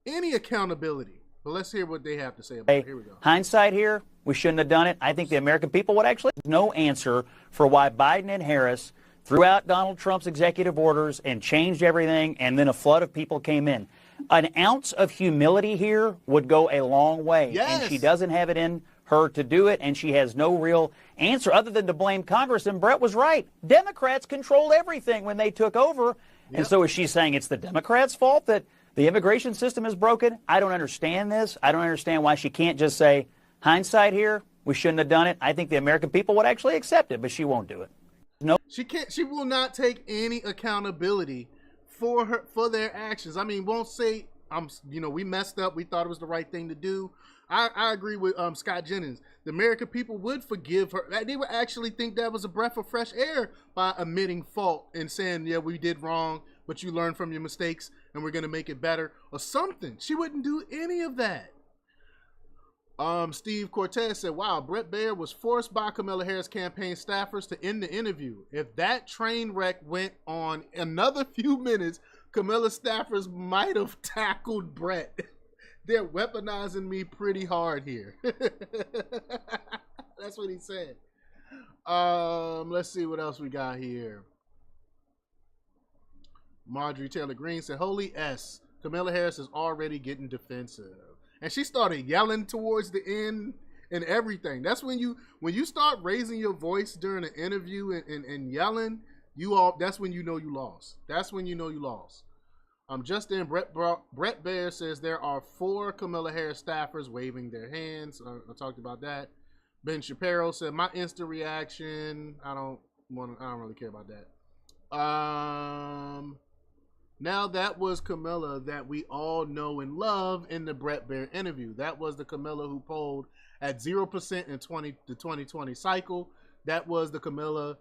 any accountability. But let's hear what they have to say about it. Here we go.
Hindsight here, we shouldn't have done it. I think the American people would actually have no answer for why Biden and Harris threw out Donald Trump's executive orders and changed everything, and then a flood of people came in. An ounce of humility here would go a long way.
Yes.
And she doesn't have it in her to do it, and she has no real answer other than to blame Congress. And Brett was right. Democrats controlled everything when they took over. Yep. And so is she saying it's the Democrats' fault that the immigration system is broken? I don't understand this. I don't understand why she can't just say, hindsight here, we shouldn't have done it. I think the American people would actually accept it, but she won't do it. No.
She can't. She will not take any accountability for their actions. I mean, won't say, we messed up. We thought it was the right thing to do. I agree with Scott Jennings. The American people would forgive her. They would actually think that was a breath of fresh air by admitting fault and saying, yeah, we did wrong, but you learn from your mistakes and we're going to make it better or something. She wouldn't do any of that. Steve Cortez said, wow, Brett Baer was forced by Kamala Harris campaign staffers to end the interview. If that train wreck went on another few minutes, Kamala staffers might have tackled Brett. They're weaponizing me pretty hard here. That's what he said. Let's see what else we got here. Marjorie Taylor Greene said, holy S, Kamala Harris is already getting defensive. And she started yelling towards the end and everything. That's when you start raising your voice during an interview and yelling, that's when you know you lost. That's when you know you lost. Just then, Brett Baer says there are 4 Kamala Harris staffers waving their hands. I talked about that. Ben Shapiro said, my instant reaction, I don't really care about that. Now that was Kamala that we all know and love in the Brett Baer interview. That was the Kamala who polled at 0% in the 2020 cycle. That was the Kamala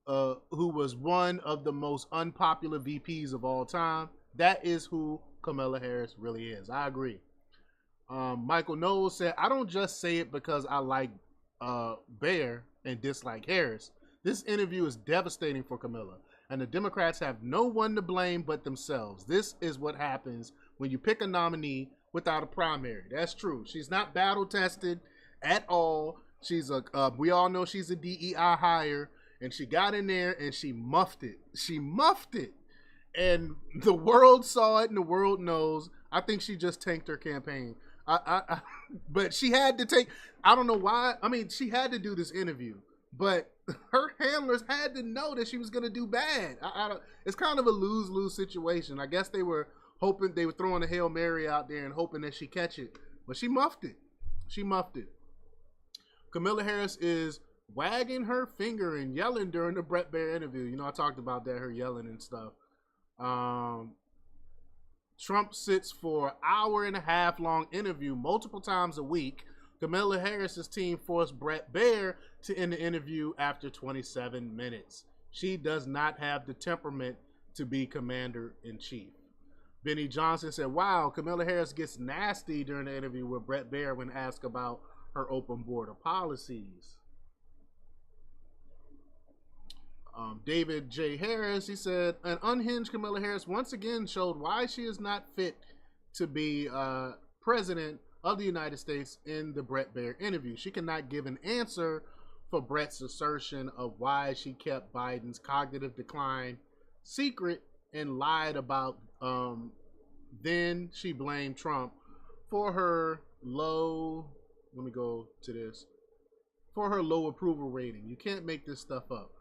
who was one of the most unpopular VPs of all time. That is who Kamala Harris really is. I agree. Michael Knowles said, I don't just say it because I like Baer and dislike Harris. This interview is devastating for Kamala, and the Democrats have no one to blame but themselves. This is what happens when you pick a nominee without a primary. That's true. She's not battle tested at all. She's we all know she's a DEI hire. And she got in there and she muffed it. She muffed it. And the world saw it and the world knows. I think she just tanked her campaign. But she had to take, I don't know why. I mean, she had to do this interview, but her handlers had to know that she was going to do bad. It's kind of a lose-lose situation. I guess they were hoping, they were throwing a Hail Mary out there and hoping that she catch it, but she muffed it. She muffed it. Kamala Harris is wagging her finger and yelling during the Bret Baier interview. You know, I talked about that, her yelling and stuff. Trump sits for an hour-and-a-half long interview multiple times a week. Kamala Harris's team forced Bret Baier to end the interview after 27 minutes. She does not have the temperament to be commander-in-chief. Benny Johnson said, wow, Kamala Harris gets nasty during the interview with Bret Baier when asked about her open border policies. David J. Harris, he said, an unhinged Kamala Harris once again showed why she is not fit to be president of the United States in the Bret Baier interview. She cannot give an answer for Bret's assertion of why she kept Biden's cognitive decline secret and lied about. Then she blamed Trump for her low, let me go to this, for her low approval rating. You can't make this stuff up.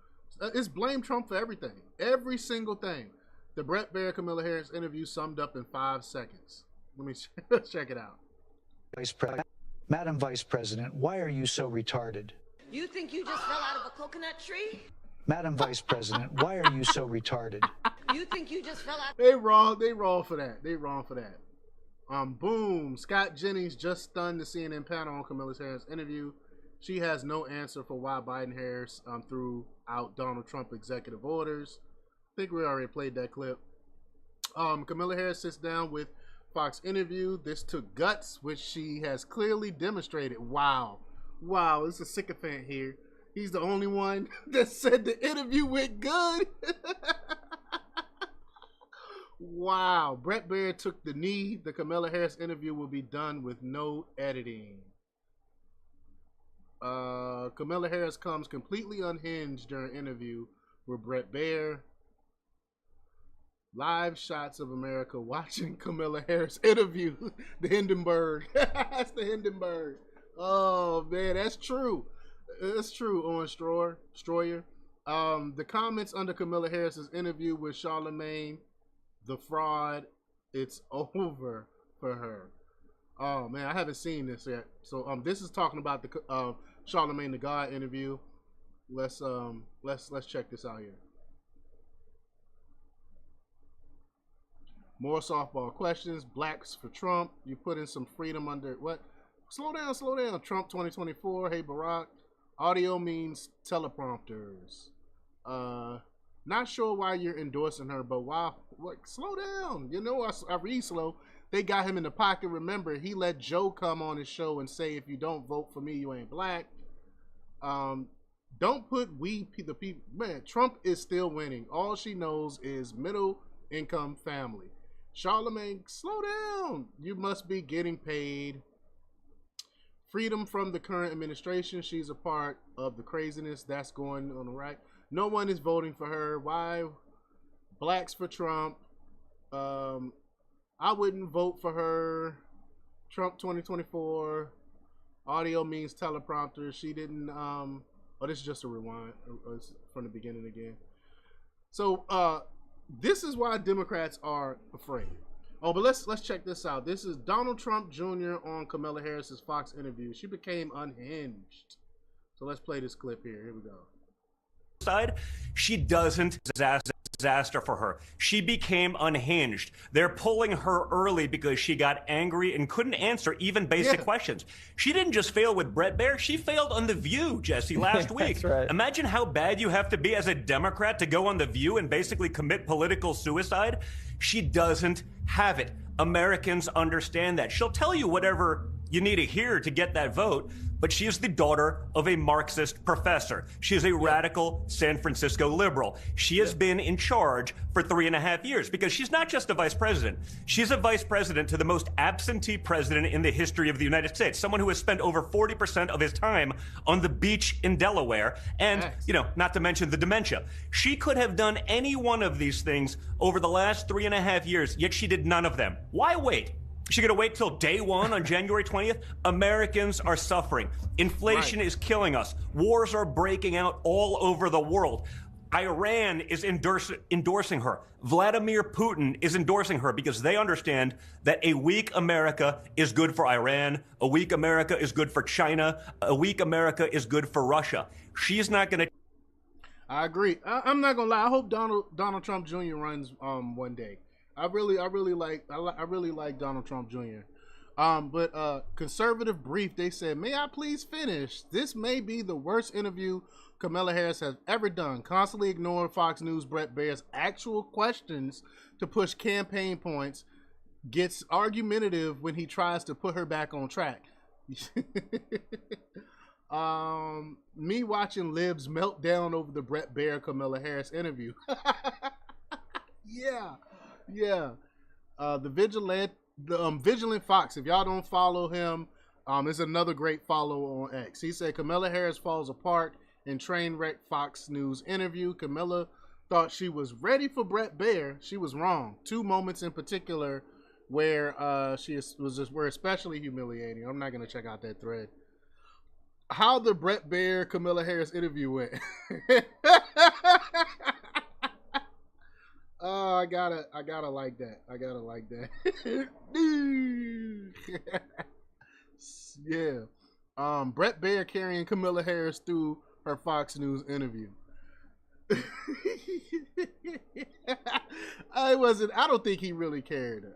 It's blame Trump for everything. Every single thing. The Bret Baier Kamala Harris interview summed up in 5 seconds. Let me check it out.
Madam Vice President, why are you so retarded?
You think you just fell out of a coconut tree?
Madam Vice President, why are you so retarded?
You think you just fell out?
They wrong for that. They wrong for that. Boom. Scott Jennings just stunned the CNN panel on Kamala Harris' interview. She has no answer for why Biden Harris threw out Donald Trump executive orders. I think we already played that clip. Kamala Harris sits down with Fox interview. This took guts, which she has clearly demonstrated. Wow. Wow, it's a sycophant here. He's the only one that said the interview went good. Wow. Bret Baier took the knee. The Kamala Harris interview will be done with no editing. Kamala Harris comes completely unhinged during interview with Bret Baier. Live shots of America watching Kamala Harris interview. The Hindenburg. That's the Hindenburg. Oh man, that's true. That's true, Owen Stroyer. The comments under Kamala Harris's interview with Charlemagne, the fraud, it's over for her. Oh man, I haven't seen this yet. So this is talking about the Charlemagne the God interview. Let's check this out here. More softball questions. Blacks for Trump. You put in some freedom under what? Slow down, slow down. Trump 2024. Hey Barack. Audio means teleprompters. Not sure why you're endorsing her, but wow, what? Slow down. You know I read slow. They got him in the pocket. Remember, he let Joe come on his show and say, if you don't vote for me, you ain't black. Don't put the people. Man, Trump is still winning. All she knows is middle income family. Charlemagne, slow down. You must be getting paid. Freedom from the current administration. She's a part of the craziness that's going on the right. No one is voting for her. Why? Blacks for Trump. I wouldn't vote for her. Trump 2024. Audio means teleprompter. She didn't. Oh, this is just a rewind. It's from the beginning again. So this is why Democrats are afraid. Oh, but let's check this out. This is Donald Trump Jr. on Kamala Harris's Fox interview. She became unhinged. So let's play this clip here. Here we go.
She doesn't disaster for her. She became unhinged. They're pulling her early because she got angry and couldn't answer even basic questions. She didn't just fail with Bret Baier. She failed on The View, Jesse, last week.
That's right.
Imagine how bad you have to be as a Democrat to go on The View and basically commit political suicide. She doesn't have it. Americans understand that. She'll tell you whatever You need a here to get that vote, but she is the daughter of a Marxist professor. She is a radical San Francisco liberal. She has been in charge for 3.5 years because she's not just a vice president. She's a vice president to the most absentee president in the history of the United States, someone who has spent over 40% of his time on the beach in Delaware, and, you know, not to mention the dementia. She could have done any one of these things over the last 3.5 years, yet she did none of them. Why wait? She gonna wait till day one on January 20th? Americans are suffering. Inflation is killing us. Wars are breaking out all over the world. Iran is endorsing her. Vladimir Putin is endorsing her because they understand that a weak America is good for Iran, a weak America is good for China, a weak America is good for Russia. She's not gonna...
I agree. I'm not gonna lie. I hope Donald Trump Jr. runs one day. I really like Donald Trump Jr. But Conservative Brief, they said, may I please finish? This may be the worst interview Kamala Harris has ever done. Constantly ignoring Fox News Brett Baer's actual questions to push campaign points. Gets argumentative when he tries to put her back on track. Me watching libs melt down over the Brett Baer Kamala Harris interview. Yeah. The Vigilant Fox. If y'all don't follow him, it's another great follow on X. He said Kamala Harris falls apart in train wreck Fox News interview. Kamala thought she was ready for Brett Baer. She was wrong. 2 moments in particular where were especially humiliating. I'm not gonna check out that thread. How the Brett Baer Kamala Harris interview went. Oh, I gotta like that. I gotta like that. Yeah. Brett Baer carrying Kamala Harris through her Fox News interview. I don't think he really cared.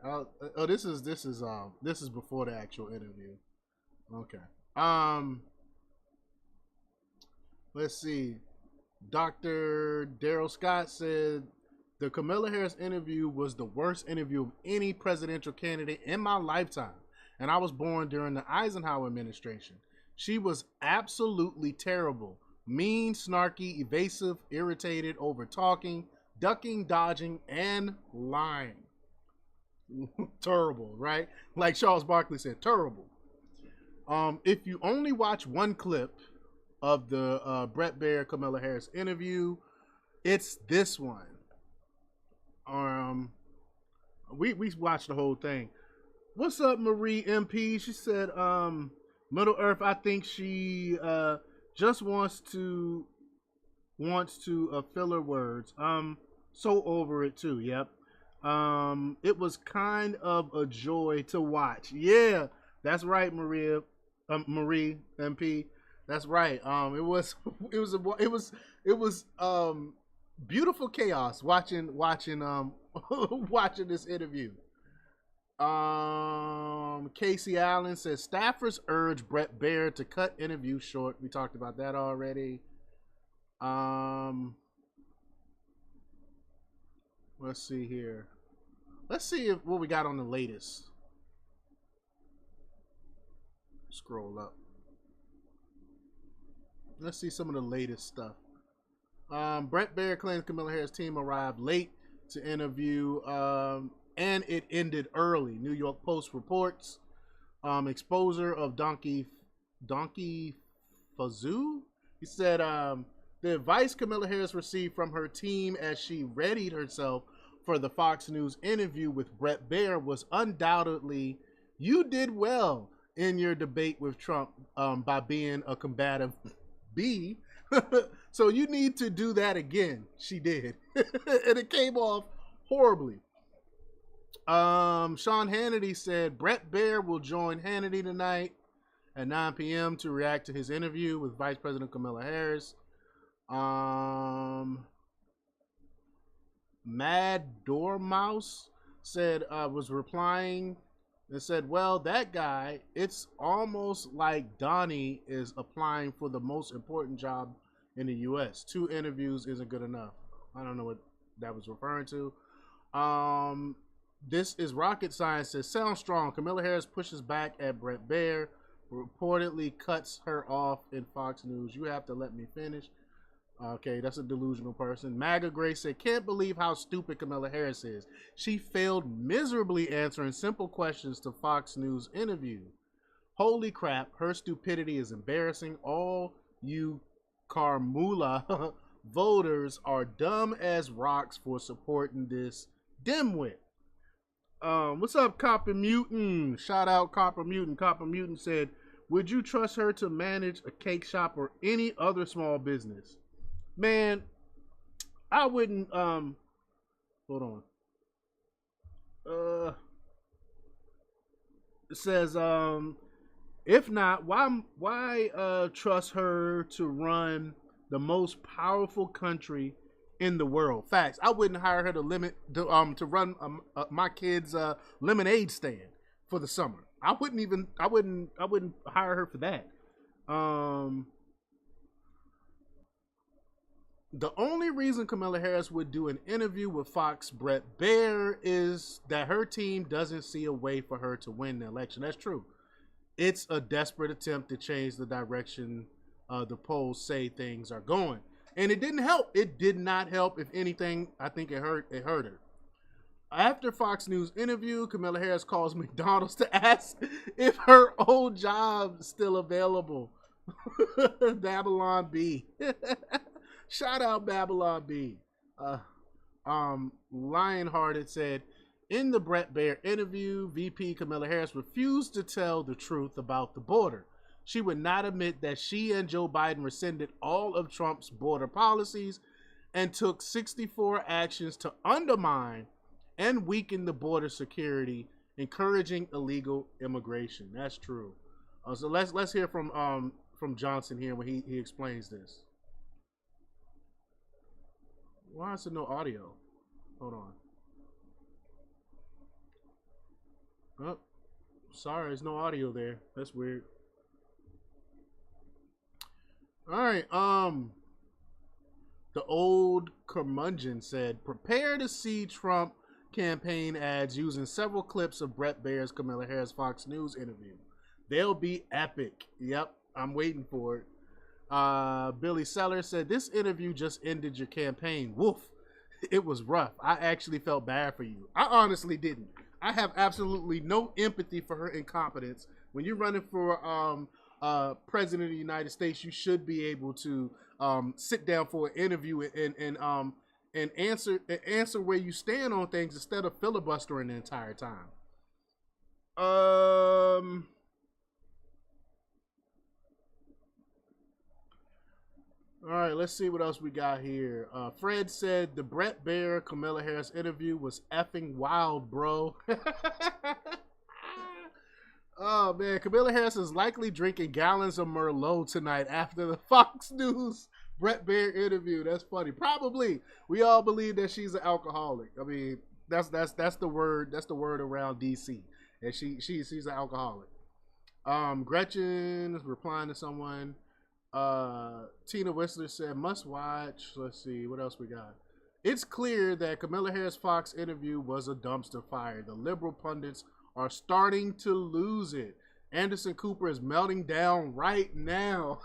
This is before the actual interview. Okay. Let's see. Dr. Daryl Scott said the Kamala Harris interview was the worst interview of any presidential candidate in my lifetime, and I was born during the Eisenhower administration. She was absolutely terrible. Mean, snarky, evasive, irritated, over-talking, ducking, dodging, and lying. Terrible, right? Like Charles Barkley said, terrible. If you only watch one clip of the Brett Baer Kamala Harris interview, it's this one. We watched the whole thing. What's up, Marie MP? She said, Middle Earth, I think she just wants to filler words. So over it too. Yep. It was kind of a joy to watch. Yeah, that's right, Marie MP. That's right. It was beautiful chaos watching watching this interview. Casey Allen says staffers urge Brett Baer to cut interview short. We talked about that already. Let's see here. Let's see what we got on the latest. Scroll up. Let's see some of the latest stuff. Brett Baer claims Kamala Harris' team arrived late to interview, and it ended early. New York Post reports exposure of Donkey Fazoo. He said the advice Kamala Harris received from her team as she readied herself for the Fox News interview with Brett Baer was undoubtedly, you did well in your debate with Trump by being a combative B. So you need to do that again. She did. And it came off horribly. Sean Hannity said Brett Baer will join Hannity tonight at 9 p.m. to react to his interview with Vice President Kamala Harris. Mad Dormouse said was replying and said, well, that guy, it's almost like Donnie is applying for the most important job in the U.S. 2 interviews isn't good enough. I don't know what that was referring to. This is rocket science. Says sounds strong. Kamala Harris pushes back at Brett Baer. Reportedly cuts her off in Fox News. You have to let me finish. Okay, that's a delusional person. MAGA Grace said, can't believe how stupid Kamala Harris is. She failed miserably answering simple questions to Fox News interview. Holy crap, her stupidity is embarrassing. All you Kamala voters are dumb as rocks for supporting this dimwit. What's up, Copper Mutant? Shout out Copper Mutant. Copper Mutant said, would you trust her to manage a cake shop or any other small business? Man, I wouldn't. Hold on. It says, if not, why trust her to run the most powerful country in the world? Facts. I wouldn't hire her to run my kids' lemonade stand for the summer. I wouldn't hire her for that. The only reason Kamala Harris would do an interview with Fox Brett Baer is that her team doesn't see a way for her to win the election. That's true. It's a desperate attempt to change the direction the polls say things are going. And it didn't help. It did not help. If anything, I think it hurt her. After Fox News interview, Kamala Harris calls McDonald's to ask if her old job is still available. Babylon B. Shout out Babylon B. Lionhearted said, in the Brett Baer interview, VP Kamala Harris refused to tell the truth about the border. She would not admit that she and Joe Biden rescinded all of Trump's border policies and took 64 actions to undermine and weaken the border security, encouraging illegal immigration. That's true. So let's hear from Johnson here when he explains this. Why is there no audio? Hold on. Oh, sorry, there's no audio there. That's weird. All right. The old curmudgeon said, prepare to see Trump campaign ads using several clips of Brett Baer's Kamala Harris Fox News interview. They'll be epic. Yep, I'm waiting for it. Billy Sellers said, this interview just ended your campaign. Woof. It was rough. I actually felt bad for you. I honestly didn't. I have absolutely no empathy for her incompetence. When you're running for president of the United States, you should be able to sit down for an interview and answer where you stand on things instead of filibustering the entire time. All right, let's see what else we got here. Fred said the Brett Baer Kamala Harris interview was effing wild, bro. Oh man, Kamala Harris is likely drinking gallons of Merlot tonight after the Fox News Brett Baer interview. That's funny. Probably. We all believe that she's an alcoholic. I mean, that's the word. That's the word around DC. And she's an alcoholic. Gretchen is replying to someone. Tina Whistler said, must watch. Let's see, what else we got? It's clear that Kamala Harris Fox interview was a dumpster fire. The liberal pundits are starting to lose it. Anderson Cooper is melting down right now.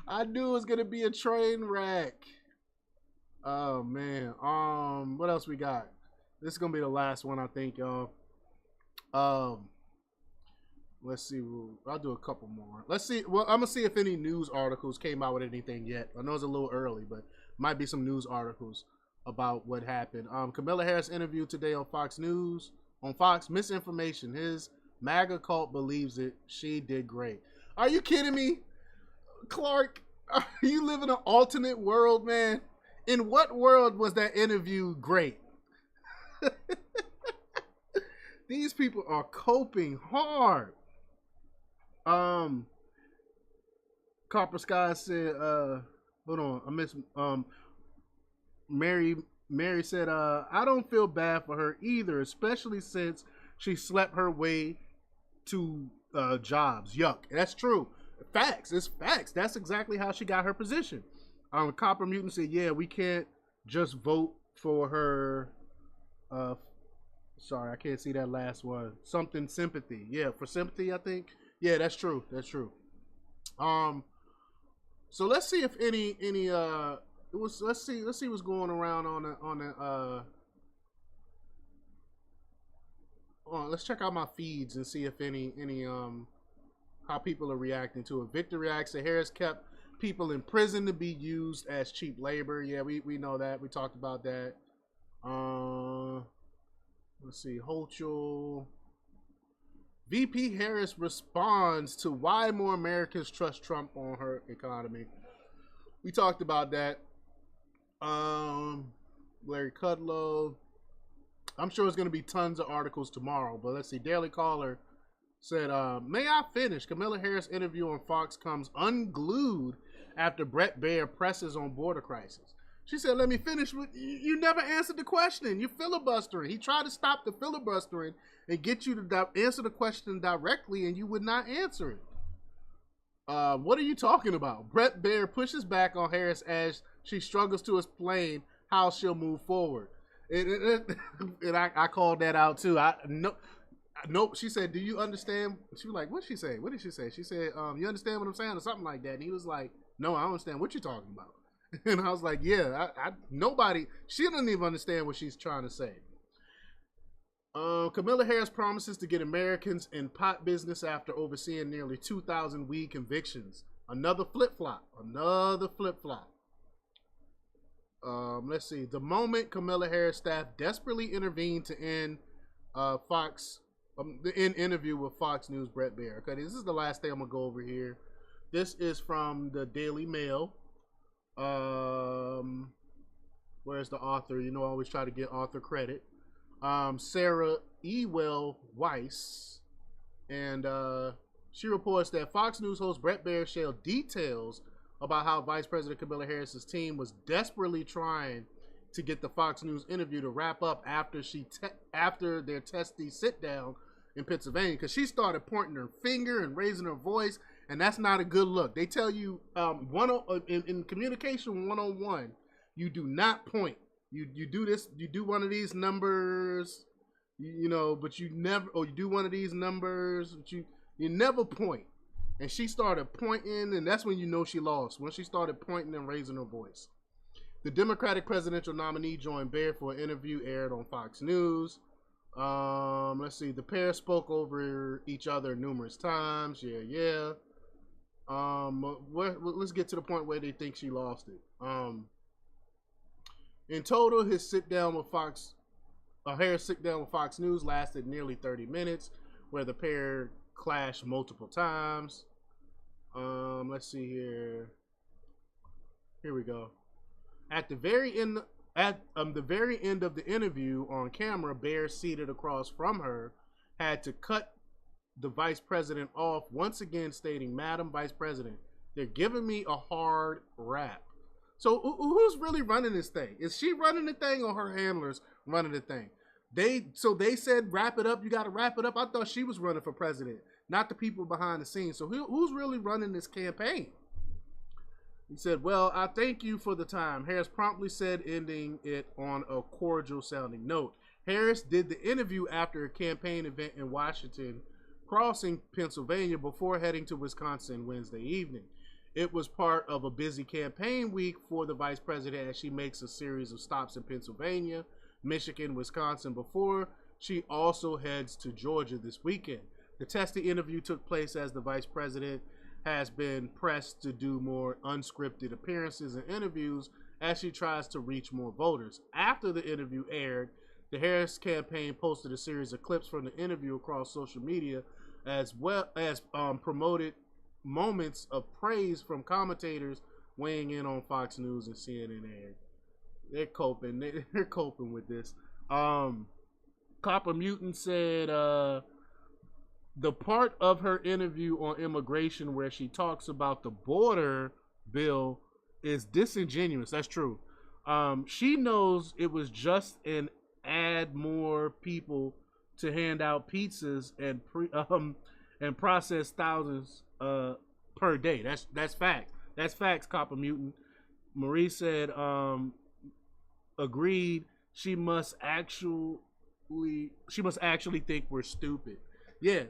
I knew it was gonna be a train wreck. Oh man. What else we got? This is gonna be the last one, I think, y'all. Let's see. I'll do a couple more. Let's see. Well, I'm gonna see if any news articles came out with anything yet. I know it's a little early, but might be some news articles about what happened. Kamala Harris interview today on Fox News. On Fox, misinformation. His MAGA cult believes it. She did great. Are you kidding me, Clark? Are you live in an alternate world, man? In what world was that interview great? These people are coping hard. Copper Sky said, hold on, I missed, Mary said, I don't feel bad for her either, especially since she slept her way to jobs. Yuck. That's true. Facts. It's facts. That's exactly how she got her position. Copper Mutant said, yeah, we can't just vote for her Sorry, I can't see that last one. Something sympathy. Yeah, for sympathy, I think. Yeah, that's true. That's true. So let's see if any let's see what's going around let's check out my feeds and see if any how people are reacting to it. Victor reacts to Harris kept people in prison to be used as cheap labor. Yeah, we know that. We talked about that. Let's see. Holchel. VP Harris responds to why more Americans trust Trump on her economy. We talked about that. Larry Kudlow. I'm sure it's going to be tons of articles tomorrow, but let's see. Daily Caller said, may I finish? Kamala Harris interview on Fox comes unglued after Bret Baier presses on border crisis. She said, let me finish. You never answered the question. You're filibustering. He tried to stop the filibustering and get you to answer the question directly, and you would not answer it. What are you talking about? Bret Baier pushes back on Harris as she struggles to explain how she'll move forward. And I called that out too. Nope. She said, do you understand? She was like, what'd she say? What did she say? She said, you understand what I'm saying? Or something like that. And he was like, no, I don't understand what you're talking about. And I was like, yeah, nobody, she doesn't even understand what she's trying to say. Kamala Harris promises to get Americans in pot business after overseeing nearly 2,000 weed convictions. Another flip-flop. Let's see. The moment Kamala Harris staff desperately intervened to end the interview with Fox News Bret Baier. Okay, this is the last thing I'm going to go over here. This is from the Daily Mail. Where's the author? You know, I always try to get author credit. Sarah Ewell Weiss, and she reports that Fox News host Bret Baier shared details about how Vice President Kamala Harris's team was desperately trying to get the Fox News interview to wrap up after their testy sit down in Pennsylvania, because she started pointing her finger and raising her voice, and that's not a good look. They tell you in communication 101, you do not point. You do this, you do one of these numbers, but you never, or you do one of these numbers, but you never point. And she started pointing, and that's when you know she lost, when she started pointing and raising her voice. The Democratic presidential nominee joined Baier for an interview aired on Fox News. Let's see, the pair spoke over each other numerous times. Yeah. Let's get to the point where they think she lost it. In total, Harris sit down with Fox News lasted nearly 30 minutes, where the pair clashed multiple times. Let's see here. Here we go. At the very end of the interview on camera, Baier, seated across from her, had to cut the vice president off, once again stating, "Madam Vice President, they're giving me a hard rap." So who's really running this thing? Is she running the thing, or her handlers running the thing? They said, wrap it up. You got to wrap it up. I thought she was running for president, not the people behind the scenes. So who's really running this campaign? He said, well, I thank you for the time. Harris promptly said, ending it on a cordial sounding note. Harris did the interview after a campaign event in Washington, crossing Pennsylvania before heading to Wisconsin Wednesday evening. It was part of a busy campaign week for the vice president as she makes a series of stops in Pennsylvania, Michigan, Wisconsin before she also heads to Georgia this weekend. The testy interview took place as the vice president has been pressed to do more unscripted appearances and interviews as she tries to reach more voters. After the interview aired, the Harris campaign posted a series of clips from the interview across social media, as well as promoted moments of praise from commentators weighing in on Fox News and CNN aired. They're coping with this. Copper Mutant said the part of her interview on immigration where she talks about the border bill is disingenuous. That's true. She knows it was just an add more people to hand out pizzas and process thousands per day. That's fact. That's facts, Copper Mutant. Marie said agreed. she must actually think we're stupid. Yeah,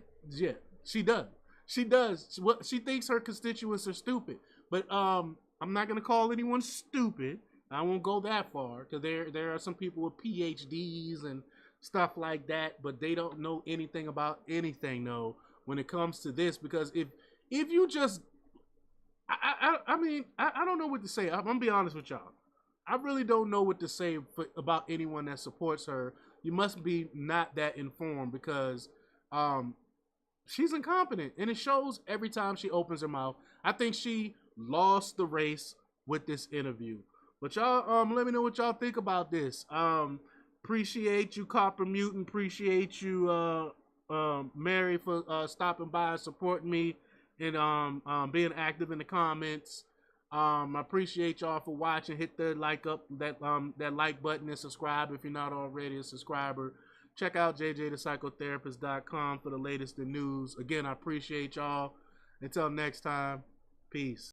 she does. She does. She thinks her constituents are stupid. But I'm not gonna call anyone stupid. I won't go that far because there are some people with PhDs and stuff like that, but they don't know anything about anything though when it comes to this. Because if you just, I mean, I don't know what to say. I'm gonna be honest with y'all. I really don't know what to say about anyone that supports her. You must be not that informed because she's incompetent, and it shows every time she opens her mouth. I think she lost the race with this interview. But y'all, let me know what y'all think about this. Appreciate you, Copper Mutant. Appreciate you, Mary, for stopping by and supporting me and being active in the comments. I appreciate y'all for watching. Hit the that like button and subscribe if you're not already a subscriber. Check out jjthepsychotherapist.com for the latest in news. Again, I appreciate y'all. Until next time, peace.